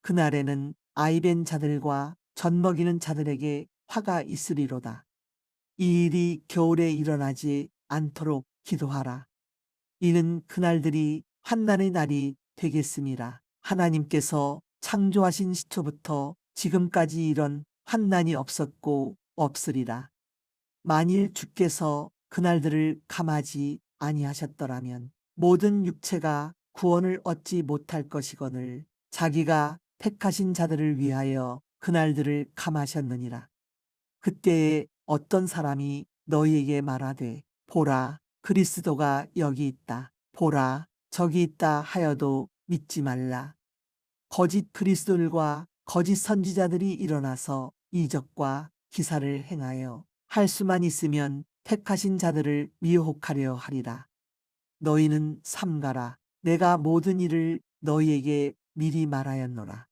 그날에는 아이벤 자들과 젖먹이는 자들에게 화가 있으리로다. 이 일이 겨울에 일어나지 않도록 기도하라. 이는 그날들이 환난의 날이 되겠음이라. 하나님께서 창조하신 시초부터 지금까지 이런 환난이 없었고 없으리라. 만일 주께서 그날들을 감하지 아니하셨더라면 모든 육체가 구원을 얻지 못할 것이거늘 자기가 택하신 자들을 위하여 그날들을 감하셨느니라. 그때에 어떤 사람이 너희에게 말하되 보라 그리스도가 여기 있다. 보라 저기 있다 하여도 믿지 말라. 거짓 그리스도들과 거짓 선지자들이 일어나서 이적과 기사를 행하여 할 수만 있으면 택하신 자들을 미혹하려 하리라. 너희는 삼가라. 내가 모든 일을 너희에게 미리 말하였노라.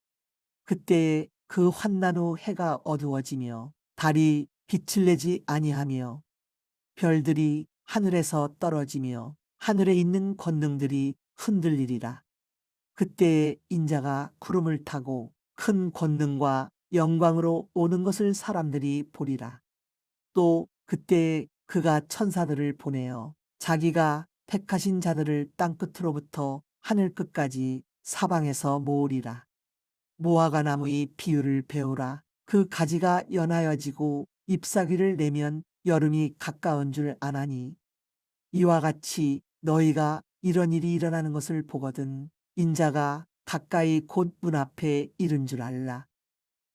그때에 그 환난 후 해가 어두워지며 달이 빛을 내지 아니하며 별들이 하늘에서 떨어지며 하늘에 있는 권능들이 흔들리리라. 그때에 인자가 구름을 타고 큰 권능과 영광으로 오는 것을 사람들이 보리라. 또 그때에 그가 천사들을 보내어 자기가 택하신 자들을 땅끝으로부터 하늘 끝까지 사방에서 모으리라. 무화과 나무의 비유를 배우라. 그 가지가 연하여지고 잎사귀를 내면 여름이 가까운 줄 아나니 이와 같이 너희가 이런 일이 일어나는 것을 보거든 인자가 가까이 곧 문 앞에 이른 줄 알라.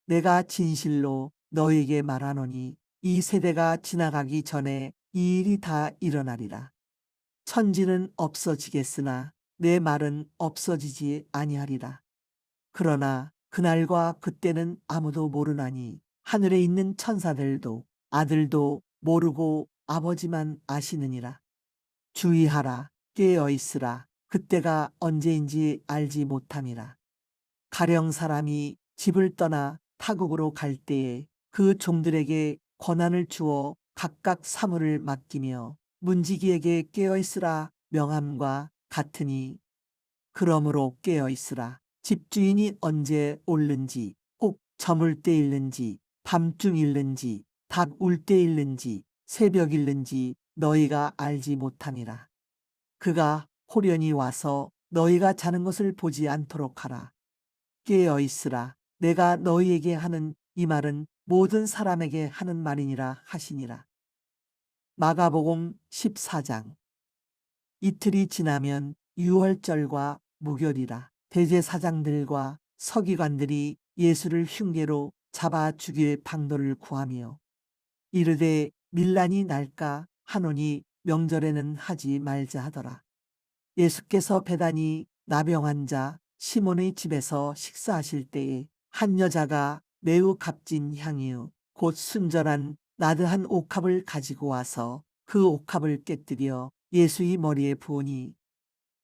내가 진실로 너희에게 말하노니 이 세대가 지나가기 전에 이 일이 다 일어나리라. 천지는 없어지겠으나 내 말은 없어지지 아니하리라. 그러나 그날과 그때는 아무도 모르나니 하늘에 있는 천사들도 아들도 모르고 아버지만 아시느니라. 주의하라. 깨어 있으라. 그때가 언제인지 알지 못함이라. 가령 사람이 집을 떠나 타국으로 갈 때에 그 종들에게 권한을 주어 각각 사물을 맡기며 문지기에게 깨어 있으라 명함과 같으니 그러므로 깨어 있으라. 집주인이 언제 올는지 혹 저물 때일는지 밤중일는지 닭 울 때일는지 새벽일는지 너희가 알지 못함이라. 그가 호련히 와서 너희가 자는 것을 보지 않도록 하라. 깨어 있으라. 내가 너희에게 하는 이 말은 모든 사람에게 하는 말이니라 하시니라. 마가복음 14장. 이틀이 지나면 유월절과 무교리라. 대제사장들과 서기관들이 예수를 흉계로 잡아 죽일 방도를 구하며 이르되 밀란이 날까 하노니 명절에는 하지 말자 하더라. 예수께서 베다니 나병 자 시몬의 집에서 식사하실 때에 한 여자가 매우 값진 향유 곧 순전한 나드한 옥합을 가지고 와서 그 옥합을 깨뜨려 예수의 머리에 부으니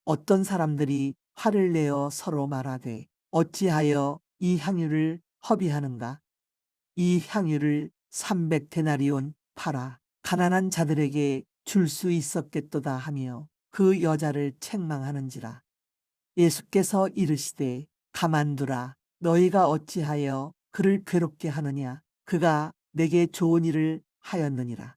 어떤 사람들이 화를 내어 서로 말하되 어찌하여 이 향유를 허비하는가? 이 향유를 300데나리온 팔아 가난한 자들에게 줄 수 있었겠도다 하며 그 여자를 책망하는지라. 예수께서 이르시되 가만두라. 너희가 어찌하여 그를 괴롭게 하느냐? 그가 내게 좋은 일을 하였느니라.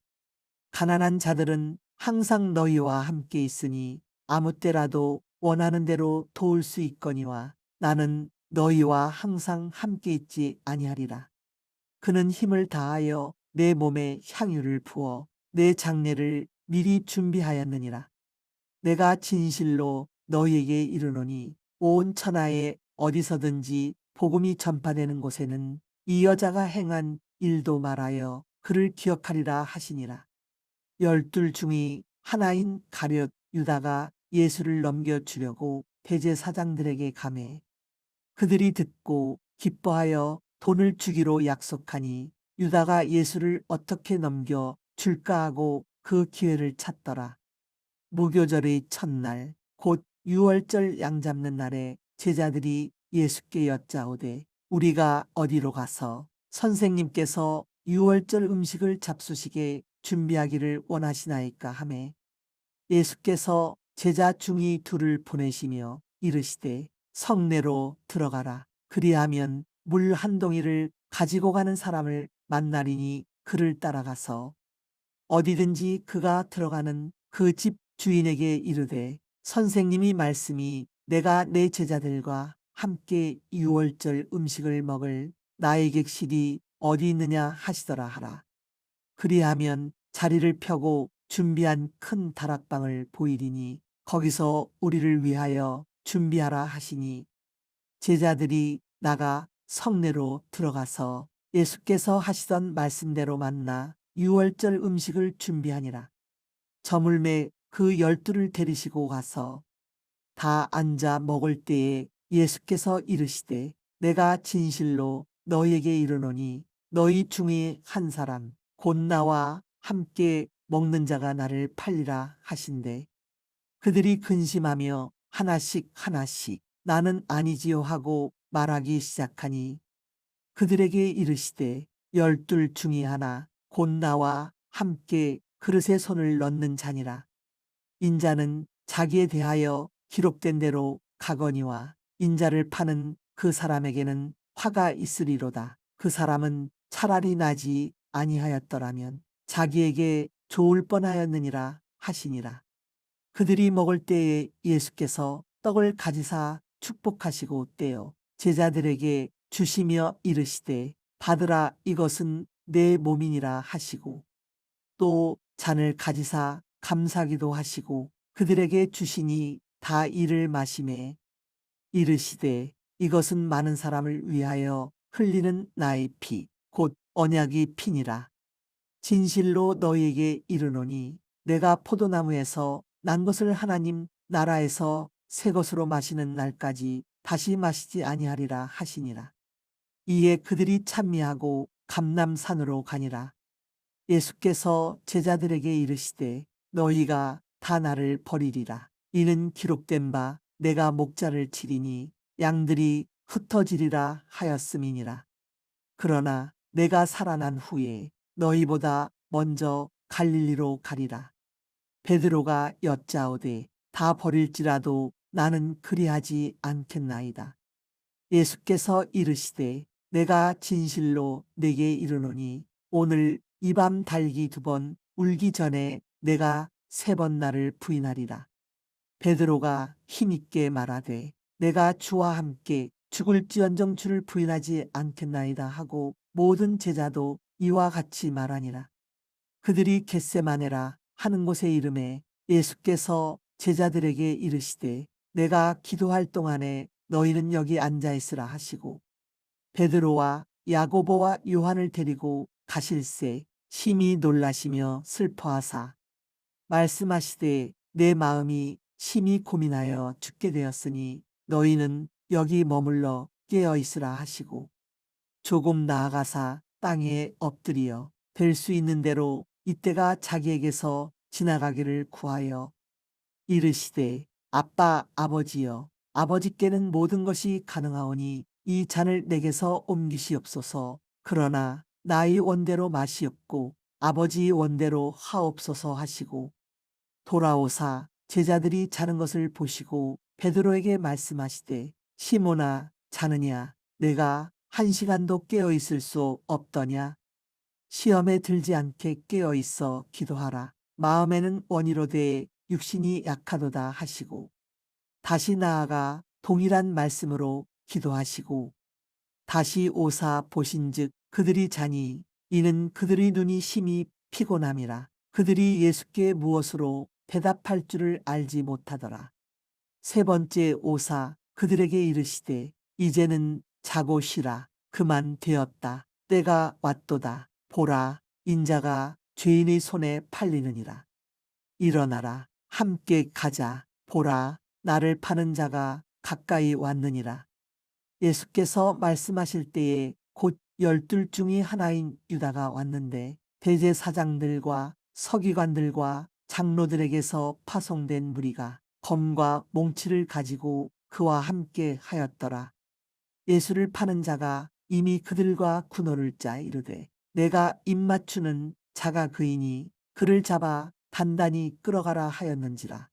가난한 자들은 항상 너희와 함께 있으니 아무 때라도 원하는 대로 도울 수 있거니와 나는 너희와 항상 함께 있지 아니하리라. 그는 힘을 다하여 내 몸에 향유를 부어 내 장례를 미리 준비하였느니라. 내가 진실로 너희에게 이르노니 온 천하에 어디서든지 복음이 전파되는 곳에는 이 여자가 행한 일도 말하여 그를 기억하리라 하시니라. 12 중의 하나인 가룟 유다가 예수를 넘겨주려고 대제사장들에게 가매 그들이 듣고 기뻐하여 돈을 주기로 약속하니 유다가 예수를 어떻게 넘겨 줄까 하고 그 기회를 찾더라. 무교절의 첫날 곧 유월절 양 잡는 날에 제자들이 예수께 여짜오되 우리가 어디로 가서 선생님께서 유월절 음식을 잡수시게 준비하기를 원하시나이까 하매 예수께서 제자 중이 둘을 보내시며 이르시되 성내로 들어가라. 그리하면 물 한 동이를 가지고 가는 사람을 만나리니 그를 따라가서 어디든지 그가 들어가는 그 집 주인에게 이르되 선생님이 말씀이 내가 내 제자들과 함께 유월절 음식을 먹을 나의 객실이 어디 있느냐 하시더라 하라. 그리하면 자리를 펴고 준비한 큰 다락방을 보이리니 거기서 우리를 위하여 준비하라 하시니 제자들이 나가 성내로 들어가서 예수께서 하시던 말씀대로 만나 유월절 음식을 준비하니라. 저물매 그 12를 데리시고 가서 다 앉아 먹을 때에 예수께서 이르시되 내가 진실로 너희에게 이르노니 너희 중에 한 사람 곧 나와 함께 먹는 자가 나를 팔리라 하신대 그들이 근심하며 하나씩 하나씩 나는 아니지요 하고 말하기 시작하니 그들에게 이르시되 열둘 중이 하나 곧 나와 함께 그릇에 손을 넣는 자니라. 인자는 자기에 대하여 기록된 대로 가거니와 인자를 파는 그 사람에게는 화가 있으리로다. 그 사람은 차라리 나지 아니하였더라면 자기에게 좋을 뻔하였느니라 하시니라. 그들이 먹을 때에 예수께서 떡을 가지사 축복하시고 떼어 제자들에게 주시며 이르시되 받으라 이것은 내 몸이니라 하시고 또 잔을 가지사 감사기도 하시고 그들에게 주시니 다 이를 마시매 이르시되 이것은 많은 사람을 위하여 흘리는 나의 피 곧 언약의 피니라. 진실로 너희에게 이르노니 내가 포도나무에서 난 것을 하나님 나라에서 새 것으로 마시는 날까지 다시 마시지 아니하리라 하시니라. 이에 그들이 찬미하고 감람산으로 가니라. 예수께서 제자들에게 이르시되 너희가 다 나를 버리리라. 이는 기록된 바 내가 목자를 치리니 양들이 흩어지리라 하였음이니라. 그러나 내가 살아난 후에 너희보다 먼저 갈릴리로 가리라. 베드로가 여짜오되 다 버릴지라도 나는 그리하지 않겠나이다. 예수께서 이르시되 내가 진실로 내게 이르노니 오늘 이 밤 달기 2번 울기 전에 내가 3번 나를 부인하리라. 베드로가 힘있게 말하되 내가 주와 함께 죽을지언정 주를 부인하지 않겠나이다 하고 모든 제자도 이와 같이 말하니라. 그들이 겟세마네라 하는 곳에 이름에 예수께서 제자들에게 이르시되 내가 기도할 동안에 너희는 여기 앉아 있으라 하시고 베드로와 야고보와 요한을 데리고 가실새 심히 놀라시며 슬퍼하사 말씀하시되 내 마음이 심히 고민하여 죽게 되었으니 너희는 여기 머물러 깨어 있으라 하시고 조금 나아가사 땅에 엎드리어 될 수 있는 대로 이때가 자기에게서 지나가기를 구하여 이르시되 아빠 아버지여 아버지께는 모든 것이 가능하오니 이 잔을 내게서 옮기시옵소서. 그러나 나의 원대로 마시옵고 아버지의 원대로 하옵소서 하시고 돌아오사 제자들이 자는 것을 보시고 베드로에게 말씀하시되 시몬아 자느냐 내가 1시간도 깨어 있을 수 없더냐. 시험에 들지 않게 깨어 있어 기도하라. 마음에는 원이로되 육신이 약하도다 하시고 다시 나아가 동일한 말씀으로 기도하시고 다시 오사 보신즉 그들이 자니 이는 그들의 눈이 심히 피곤함이라. 그들이 예수께 무엇으로 대답할 줄을 알지 못하더라. 3번째 오사 그들에게 이르시되 이제는 자고 쉬라. 그만 되었다. 때가 왔도다. 보라 인자가 죄인의 손에 팔리느니라. 일어나라 함께 가자. 보라 나를 파는 자가 가까이 왔느니라. 예수께서 말씀하실 때에 곧 12 중이 하나인 유다가 왔는데 대제사장들과 서기관들과 장로들에게서 파송된 무리가 검과 몽치를 가지고 그와 함께 하였더라. 예수를 파는 자가 이미 그들과 군호를 짜 이르되 내가 입맞추는 자가 그이니 그를 잡아 단단히 끌어가라 하였는지라.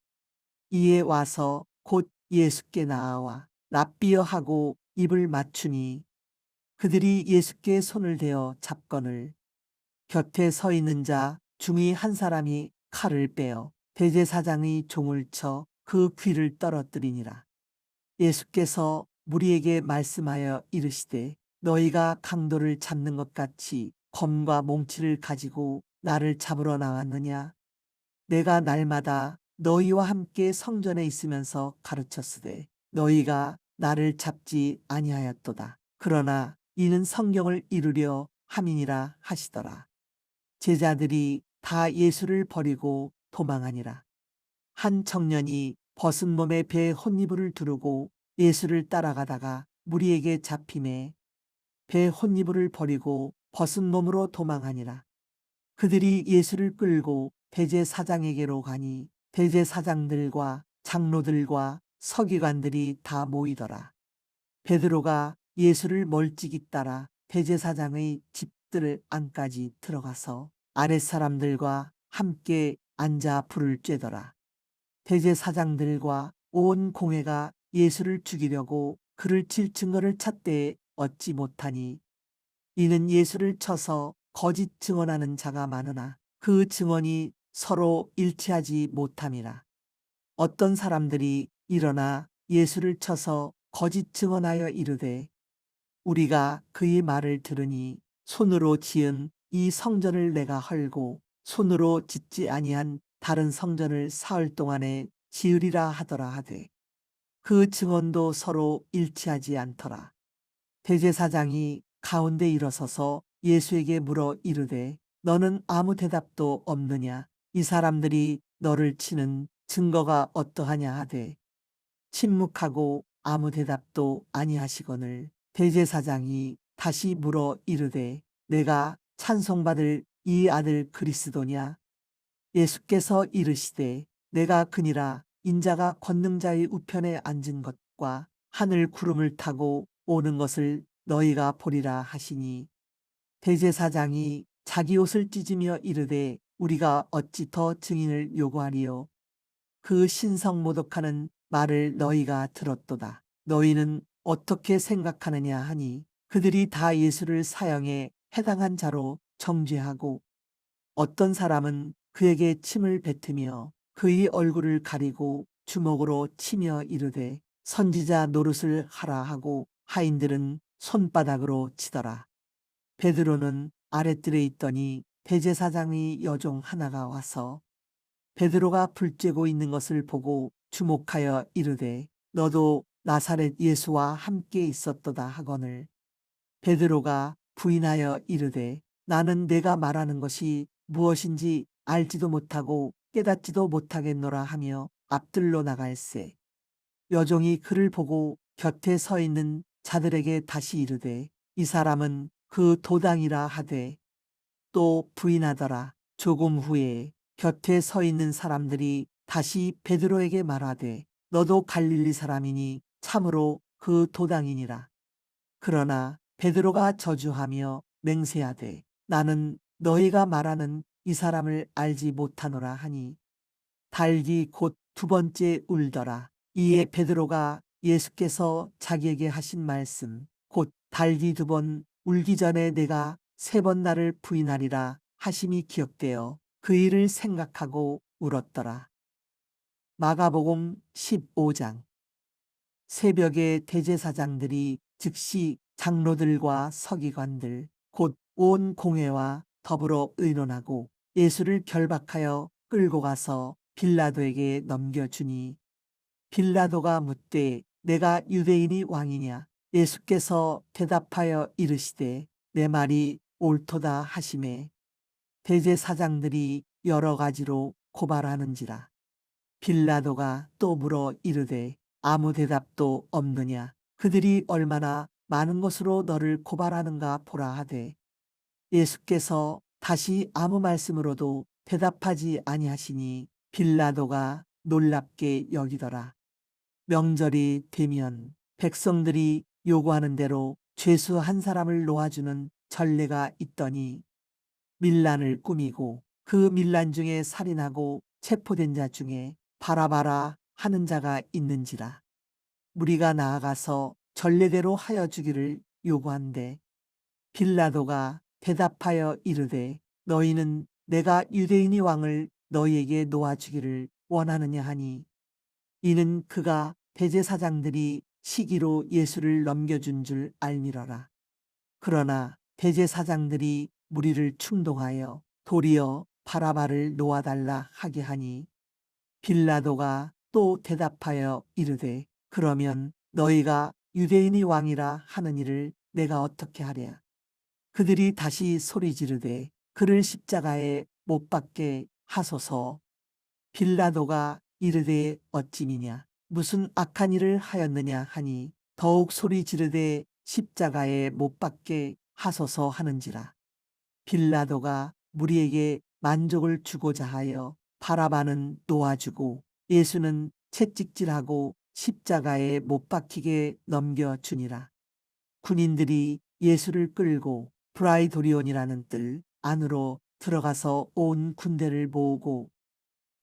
이에 와서 곧 예수께 나아와 랍비여 하고 입을 맞추니 그들이 예수께 손을 대어 잡거늘 곁에 서 있는 자 중의 한 사람이 칼을 빼어 대제사장의 종을 쳐 그 귀를 떨어뜨리니라. 예수께서 무리에게 말씀하여 이르시되 너희가 강도를 잡는 것 같이 검과 몽치를 가지고 나를 잡으러 나왔느냐. 내가 날마다 너희와 함께 성전에 있으면서 가르쳤으되 너희가 나를 잡지 아니하였도다. 그러나 이는 성경을 이루려 함이니라 하시더라. 제자들이 다 예수를 버리고 도망하니라. 한 청년이 벗은 몸에 배에 혼이불을 두르고 예수를 따라가다가 무리에게 잡힘에 배 혼이불을 버리고 벗은 몸으로 도망하니라. 그들이 예수를 끌고 대제사장에게로 가니 대제사장들과 장로들과 서기관들이 다 모이더라. 베드로가 예수를 멀찍이 따라 대제사장의 집들 안까지 들어가서 아랫사람들과 함께 앉아 불을 쬐더라. 대제사장들과 온 공회가 예수를 죽이려고 그를 칠 증거를 찾되 얻지 못하니 이는 예수를 쳐서 거짓 증언하는 자가 많으나 그 증언이 서로 일치하지 못함이라. 어떤 사람들이 일어나 예수를 쳐서 거짓 증언하여 이르되 우리가 그의 말을 들으니 손으로 지은 이 성전을 내가 헐고 손으로 짓지 아니한 다른 성전을 사흘 동안에 지으리라 하더라 하되 그 증언도 서로 일치하지 않더라. 대제사장이 가운데 일어서서 예수에게 물어 이르되 너는 아무 대답도 없느냐? 이 사람들이 너를 치는 증거가 어떠하냐 하되 침묵하고 아무 대답도 아니하시거늘 대제사장이 다시 물어 이르되 내가 찬송받을 이 아들 그리스도냐? 예수께서 이르시되 내가 그니라. 인자가 권능자의 우편에 앉은 것과 하늘 구름을 타고 오는 것을 너희가 보리라 하시니 대제사장이 자기 옷을 찢으며 이르되 우리가 어찌 더 증인을 요구하리요? 그 신성 모독하는 말을 너희가 들었도다. 너희는 어떻게 생각하느냐 하니 그들이 다 예수를 사형에 해당한 자로 정죄하고 어떤 사람은 그에게 침을 뱉으며 그의 얼굴을 가리고 주먹으로 치며 이르되 선지자 노릇을 하라 하고 하인들은 손바닥으로 치더라. 베드로는 아랫뜰에 있더니 대제사장의 여종 하나가 와서 베드로가 불 쬐고 있는 것을 보고 주목하여 이르되 너도 나사렛 예수와 함께 있었도다 하거늘 베드로가 부인하여 이르되 나는 내가 말하는 것이 무엇인지 알지도 못하고 깨닫지도 못하겠노라 하며 앞들로 나갈새 여종이 그를 보고 곁에 서 있는 자들에게 다시 이르되 이 사람은 그 도당이라 하되 또 부인하더라. 조금 후에 곁에 서 있는 사람들이 다시 베드로에게 말하되 너도 갈릴리 사람이니 참으로 그 도당이니라. 그러나 베드로가 저주하며 맹세하되 나는 너희가 말하는 이 사람을 알지 못하노라 하니 닭이 곧 두 번째 울더라. 이에 베드로가 예수께서 자기에게 하신 말씀 곧 닭이 두 번 울기 전에 내가 세 번 나를 부인하리라 하심이 기억되어 그 일을 생각하고 울었더라. 마가복음 15장. 새벽에 대제사장들이 즉시 장로들과 서기관들 곧 온 공회와 더불어 의논하고 예수를 결박하여 끌고 가서 빌라도에게 넘겨주니 빌라도가 묻되 내가 유대인이 왕이냐? 예수께서 대답하여 이르시되 내 말이 옳도다 하시매 대제사장들이 여러 가지로 고발하는지라. 빌라도가 또 물어 이르되 아무 대답도 없느냐? 그들이 얼마나 많은 것으로 너를 고발하는가 보라 하되 예수께서 다시 아무 말씀으로도 대답하지 아니하시니 빌라도가 놀랍게 여기더라. 명절이 되면 백성들이 요구하는 대로 죄수 한 사람을 놓아주는 전례가 있더니 밀란을 꾸미고 그 밀란 중에 살인하고 체포된 자 중에 바라바라 하는 자가 있는지라. 무리가 나아가서 전례대로 하여 주기를 요구한대 빌라도가 대답하여 이르되 너희는 내가 유대인이 왕을 너희에게 놓아주기를 원하느냐 하니 이는 그가 대제사장들이 시기로 예수를 넘겨준 줄 알미러라. 그러나 대제사장들이 무리를 충동하여 도리어 바라바를 놓아달라 하게 하니 빌라도가 또 대답하여 이르되 그러면 너희가 유대인이 왕이라 하는 일을 내가 어떻게 하랴. 그들이 다시 소리 지르되 그를 십자가에 못 박게 하소서. 빌라도가 이르되 어찌미냐 무슨 악한 일을 하였느냐 하니 더욱 소리 지르되 십자가에 못 박게 하소서 하는지라. 빌라도가 무리에게 만족을 주고자 하여 바라바는 놓아주고 예수는 채찍질하고 십자가에 못 박히게 넘겨주니라. 군인들이 예수를 끌고 브라이도리온이라는 뜰 안으로 들어가서 온 군대를 모으고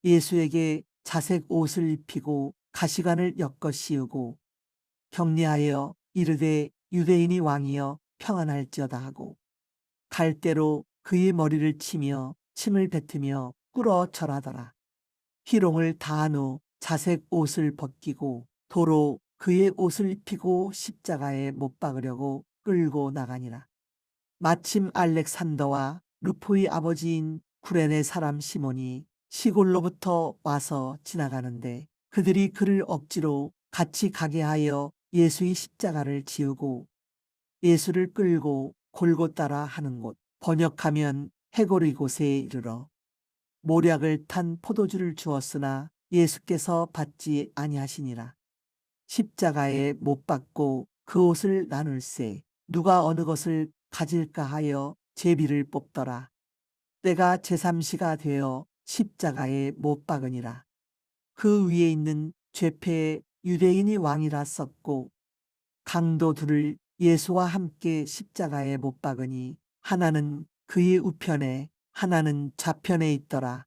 예수에게 자색 옷을 입히고 가시관을 엮어 씌우고 격려하여 이르되 유대인이 왕이여 평안할지어다 하고 갈대로 그의 머리를 치며 침을 뱉으며 꿇어 절하더라. 희롱을 다한 후 자색 옷을 벗기고 도로 그의 옷을 입히고 십자가에 못 박으려고 끌고 나가니라. 마침 알렉산더와 루포의 아버지인 구레네 사람 시몬이 시골로부터 와서 지나가는데 그들이 그를 억지로 같이 가게 하여 예수의 십자가를 지우고 예수를 끌고 골고따라 하는 곳, 번역하면 해골의 곳에 이르러 모략을 탄 포도주를 주었으나 예수께서 받지 아니하시니라. 십자가에 못 박고 그 옷을 나눌세 누가 어느 것을 가질까 하여 제비를 뽑더라. 때가 제3시가 되어 십자가에 못 박으니라. 그 위에 있는 죄패에 유대인이 왕이라 썼고 강도 둘을 예수와 함께 십자가에 못 박으니 하나는 그의 우편에 하나는 좌편에 있더라.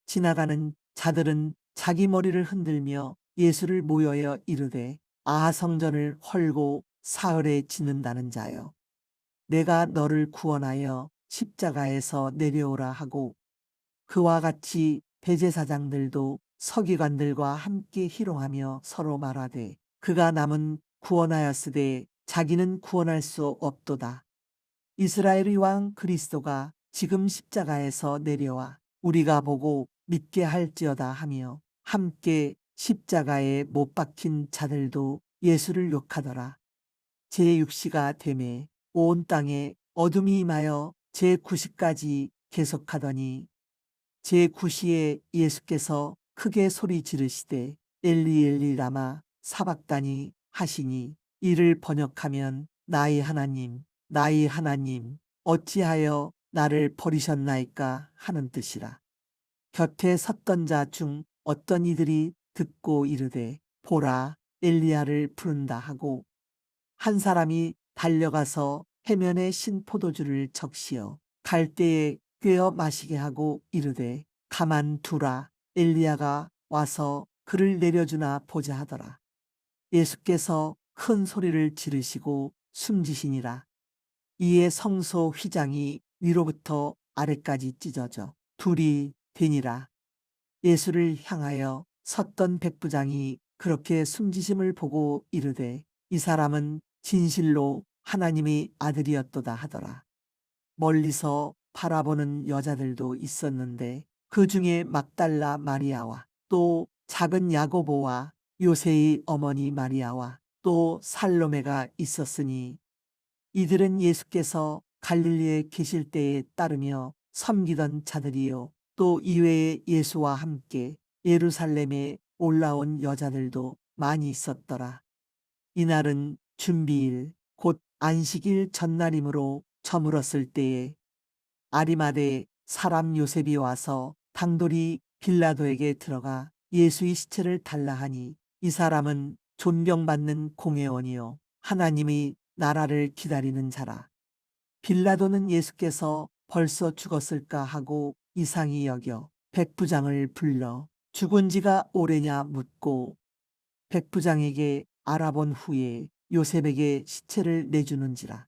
지나가는 자들은 자기 머리를 흔들며 예수를 모여여 이르되 아하성전을 헐고 사흘에 짓는다는 자여 내가 너를 구원하여 십자가에서 내려오라 하고 그와 같이 대제사장들도 서기관들과 함께 희롱하며 서로 말하되 그가 남은 구원하였으되 자기는 구원할 수 없도다. 이스라엘의 왕 그리스도가 지금 십자가에서 내려와 우리가 보고 믿게 할지어다 하며 함께 십자가에 못 박힌 자들도 예수를 욕하더라. 제6시가 되매 온 땅에 어둠이 임하여 제9시까지 계속하더니 제9시에 예수께서 크게 소리 지르시되 엘리 엘리 라마 사박다니 하시니 이를 번역하면 나의 하나님 어찌하여 나를 버리셨나이까 하는 뜻이라. 곁에 섰던 자 중 어떤 이들이 듣고 이르되 보라 엘리야를 부른다 하고 한 사람이 달려가서 해면에 신 포도주를 적시어 갈대에 꿰어 마시게 하고 이르되 가만 두라 엘리야가 와서 그를 내려주나 보자 하더라. 예수께서 큰 소리를 지르시고 숨지시니라. 이에 성소 휘장이 위로부터 아래까지 찢어져 둘이 되니라. 예수를 향하여 섰던 백부장이 그렇게 숨지심을 보고 이르되 이 사람은 진실로 하나님의 아들이었도다 하더라. 멀리서 바라보는 여자들도 있었는데 그 중에 막달라 마리아와 또 작은 야고보와 요새의 어머니 마리아와 또 살로메가 있었으니 이들은 예수께서 갈릴리에 계실 때에 따르며 섬기던 자들이요 또 이외에 예수와 함께 예루살렘에 올라온 여자들도 많이 있었더라. 이날은 준비일 곧 안식일 전날이므로 저물었을 때에 아리마대 사람 요셉이 와서 당돌이 빌라도에게 들어가 예수의 시체를 달라 하니 이 사람은 존경받는 공회원이요 하나님의 나라를 기다리는 자라. 빌라도는 예수께서 벌써 죽었을까 하고 이상히 여겨 백부장을 불러 죽은 지가 오래냐 묻고 백부장에게 알아본 후에 요셉에게 시체를 내주는지라.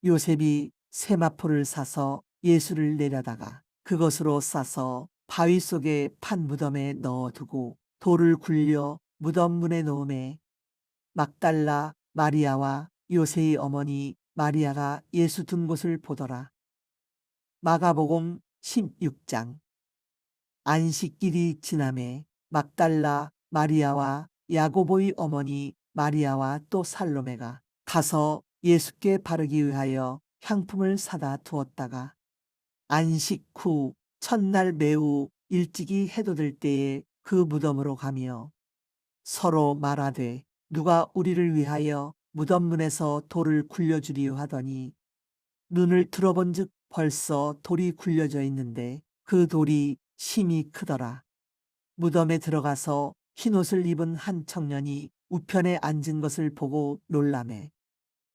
요셉이 세마포를 사서 예수를 내려다가 그것으로 싸서 바위 속에 판 무덤에 넣어두고 돌을 굴려 무덤 문에 놓음에 막달라 마리아와 요새의 어머니 마리아가 예수 둔 곳을 보더라. 마가복음 16장. 안식일이 지남에 막달라 마리아와 야고보의 어머니 마리아와 또 살로메가 가서 예수께 바르기 위하여 향품을 사다 두었다가 안식 후 첫날 매우 일찍이 해돋을 때에 그 무덤으로 가며 서로 말하되 누가 우리를 위하여 무덤 문에서 돌을 굴려주리요 하더니 눈을 들어본즉 벌써 돌이 굴려져 있는데 그 돌이 심히 크더라. 무덤에 들어가서 흰옷을 입은 한 청년이 우편에 앉은 것을 보고 놀라매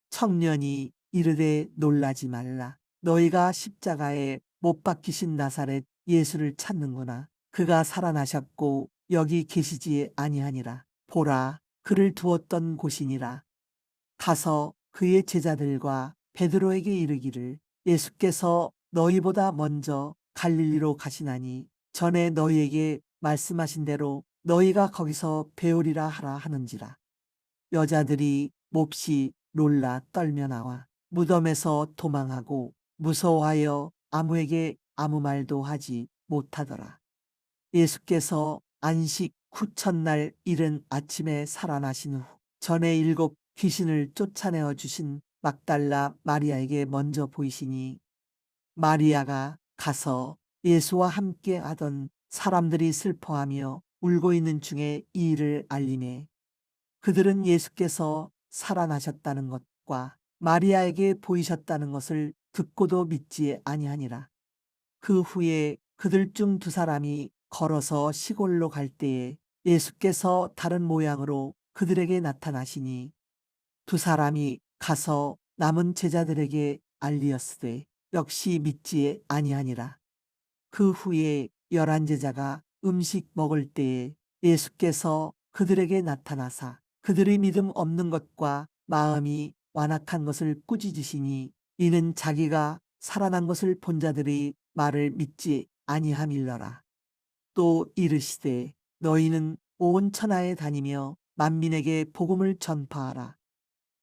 청년이 이르되 놀라지 말라. 너희가 십자가에 못 박히신 나사렛 예수를 찾는구나. 그가 살아나셨고 여기 계시지 아니하니라. 보라, 그를 두었던 곳이니라. 가서 그의 제자들과 베드로에게 이르기를 예수께서 너희보다 먼저 갈릴리로 가시나니 전에 너희에게 말씀하신 대로 너희가 거기서 배우리라 하라 하는지라. 여자들이 몹시 놀라 떨며 나와 무덤에서 도망하고 무서워하여 아무에게 아무 말도 하지 못하더라. 예수께서 안식 후 첫날 이른 아침에 살아나신 후 전에 7 귀신을 쫓아내어 주신 막달라 마리아에게 먼저 보이시니 마리아가 가서 예수와 함께 하던 사람들이 슬퍼하며 울고 있는 중에 이 일을 알리매 그들은 예수께서 살아나셨다는 것과 마리아에게 보이셨다는 것을 듣고도 믿지 아니하니라. 그 후에 그들 중 2 사람이 걸어서 시골로 갈 때에 예수께서 다른 모양으로 그들에게 나타나시니 2 사람이 가서 남은 제자들에게 알리었으되 역시 믿지 아니하니라. 그 후에 11 제자가 음식 먹을 때에 예수께서 그들에게 나타나사 그들의 믿음 없는 것과 마음이 완악한 것을 꾸짖으시니 이는 자기가 살아난 것을 본 자들이 말을 믿지 아니함일러라. 또 이르시되 너희는 온 천하에 다니며 만민에게 복음을 전파하라.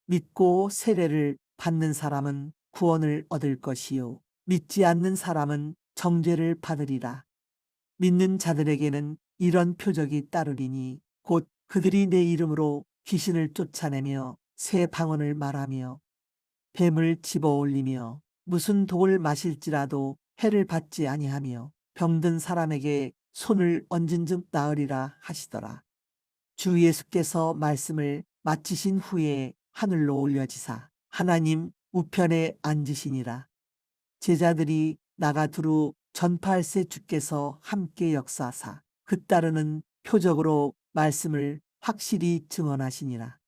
믿고 세례를 받는 사람은 구원을 얻을 것이요 믿지 않는 사람은 정죄를 받으리라. 믿는 자들에게는 이런 표적이 따르리니 곧 그들이 내 이름으로 귀신을 쫓아내며 새 방언을 말하며 뱀을 집어올리며 무슨 독을 마실지라도 해를 받지 아니하며 병든 사람에게 손을 얹은즉 나으리라 하시더라. 주 예수께서 말씀을 마치신 후에 하늘로 올려지사 하나님 우편에 앉으시니라. 제자들이 나가 두루 전파할새 주께서 함께 역사하사 그 따르는 표적으로 말씀을 확실히 증언하시니라.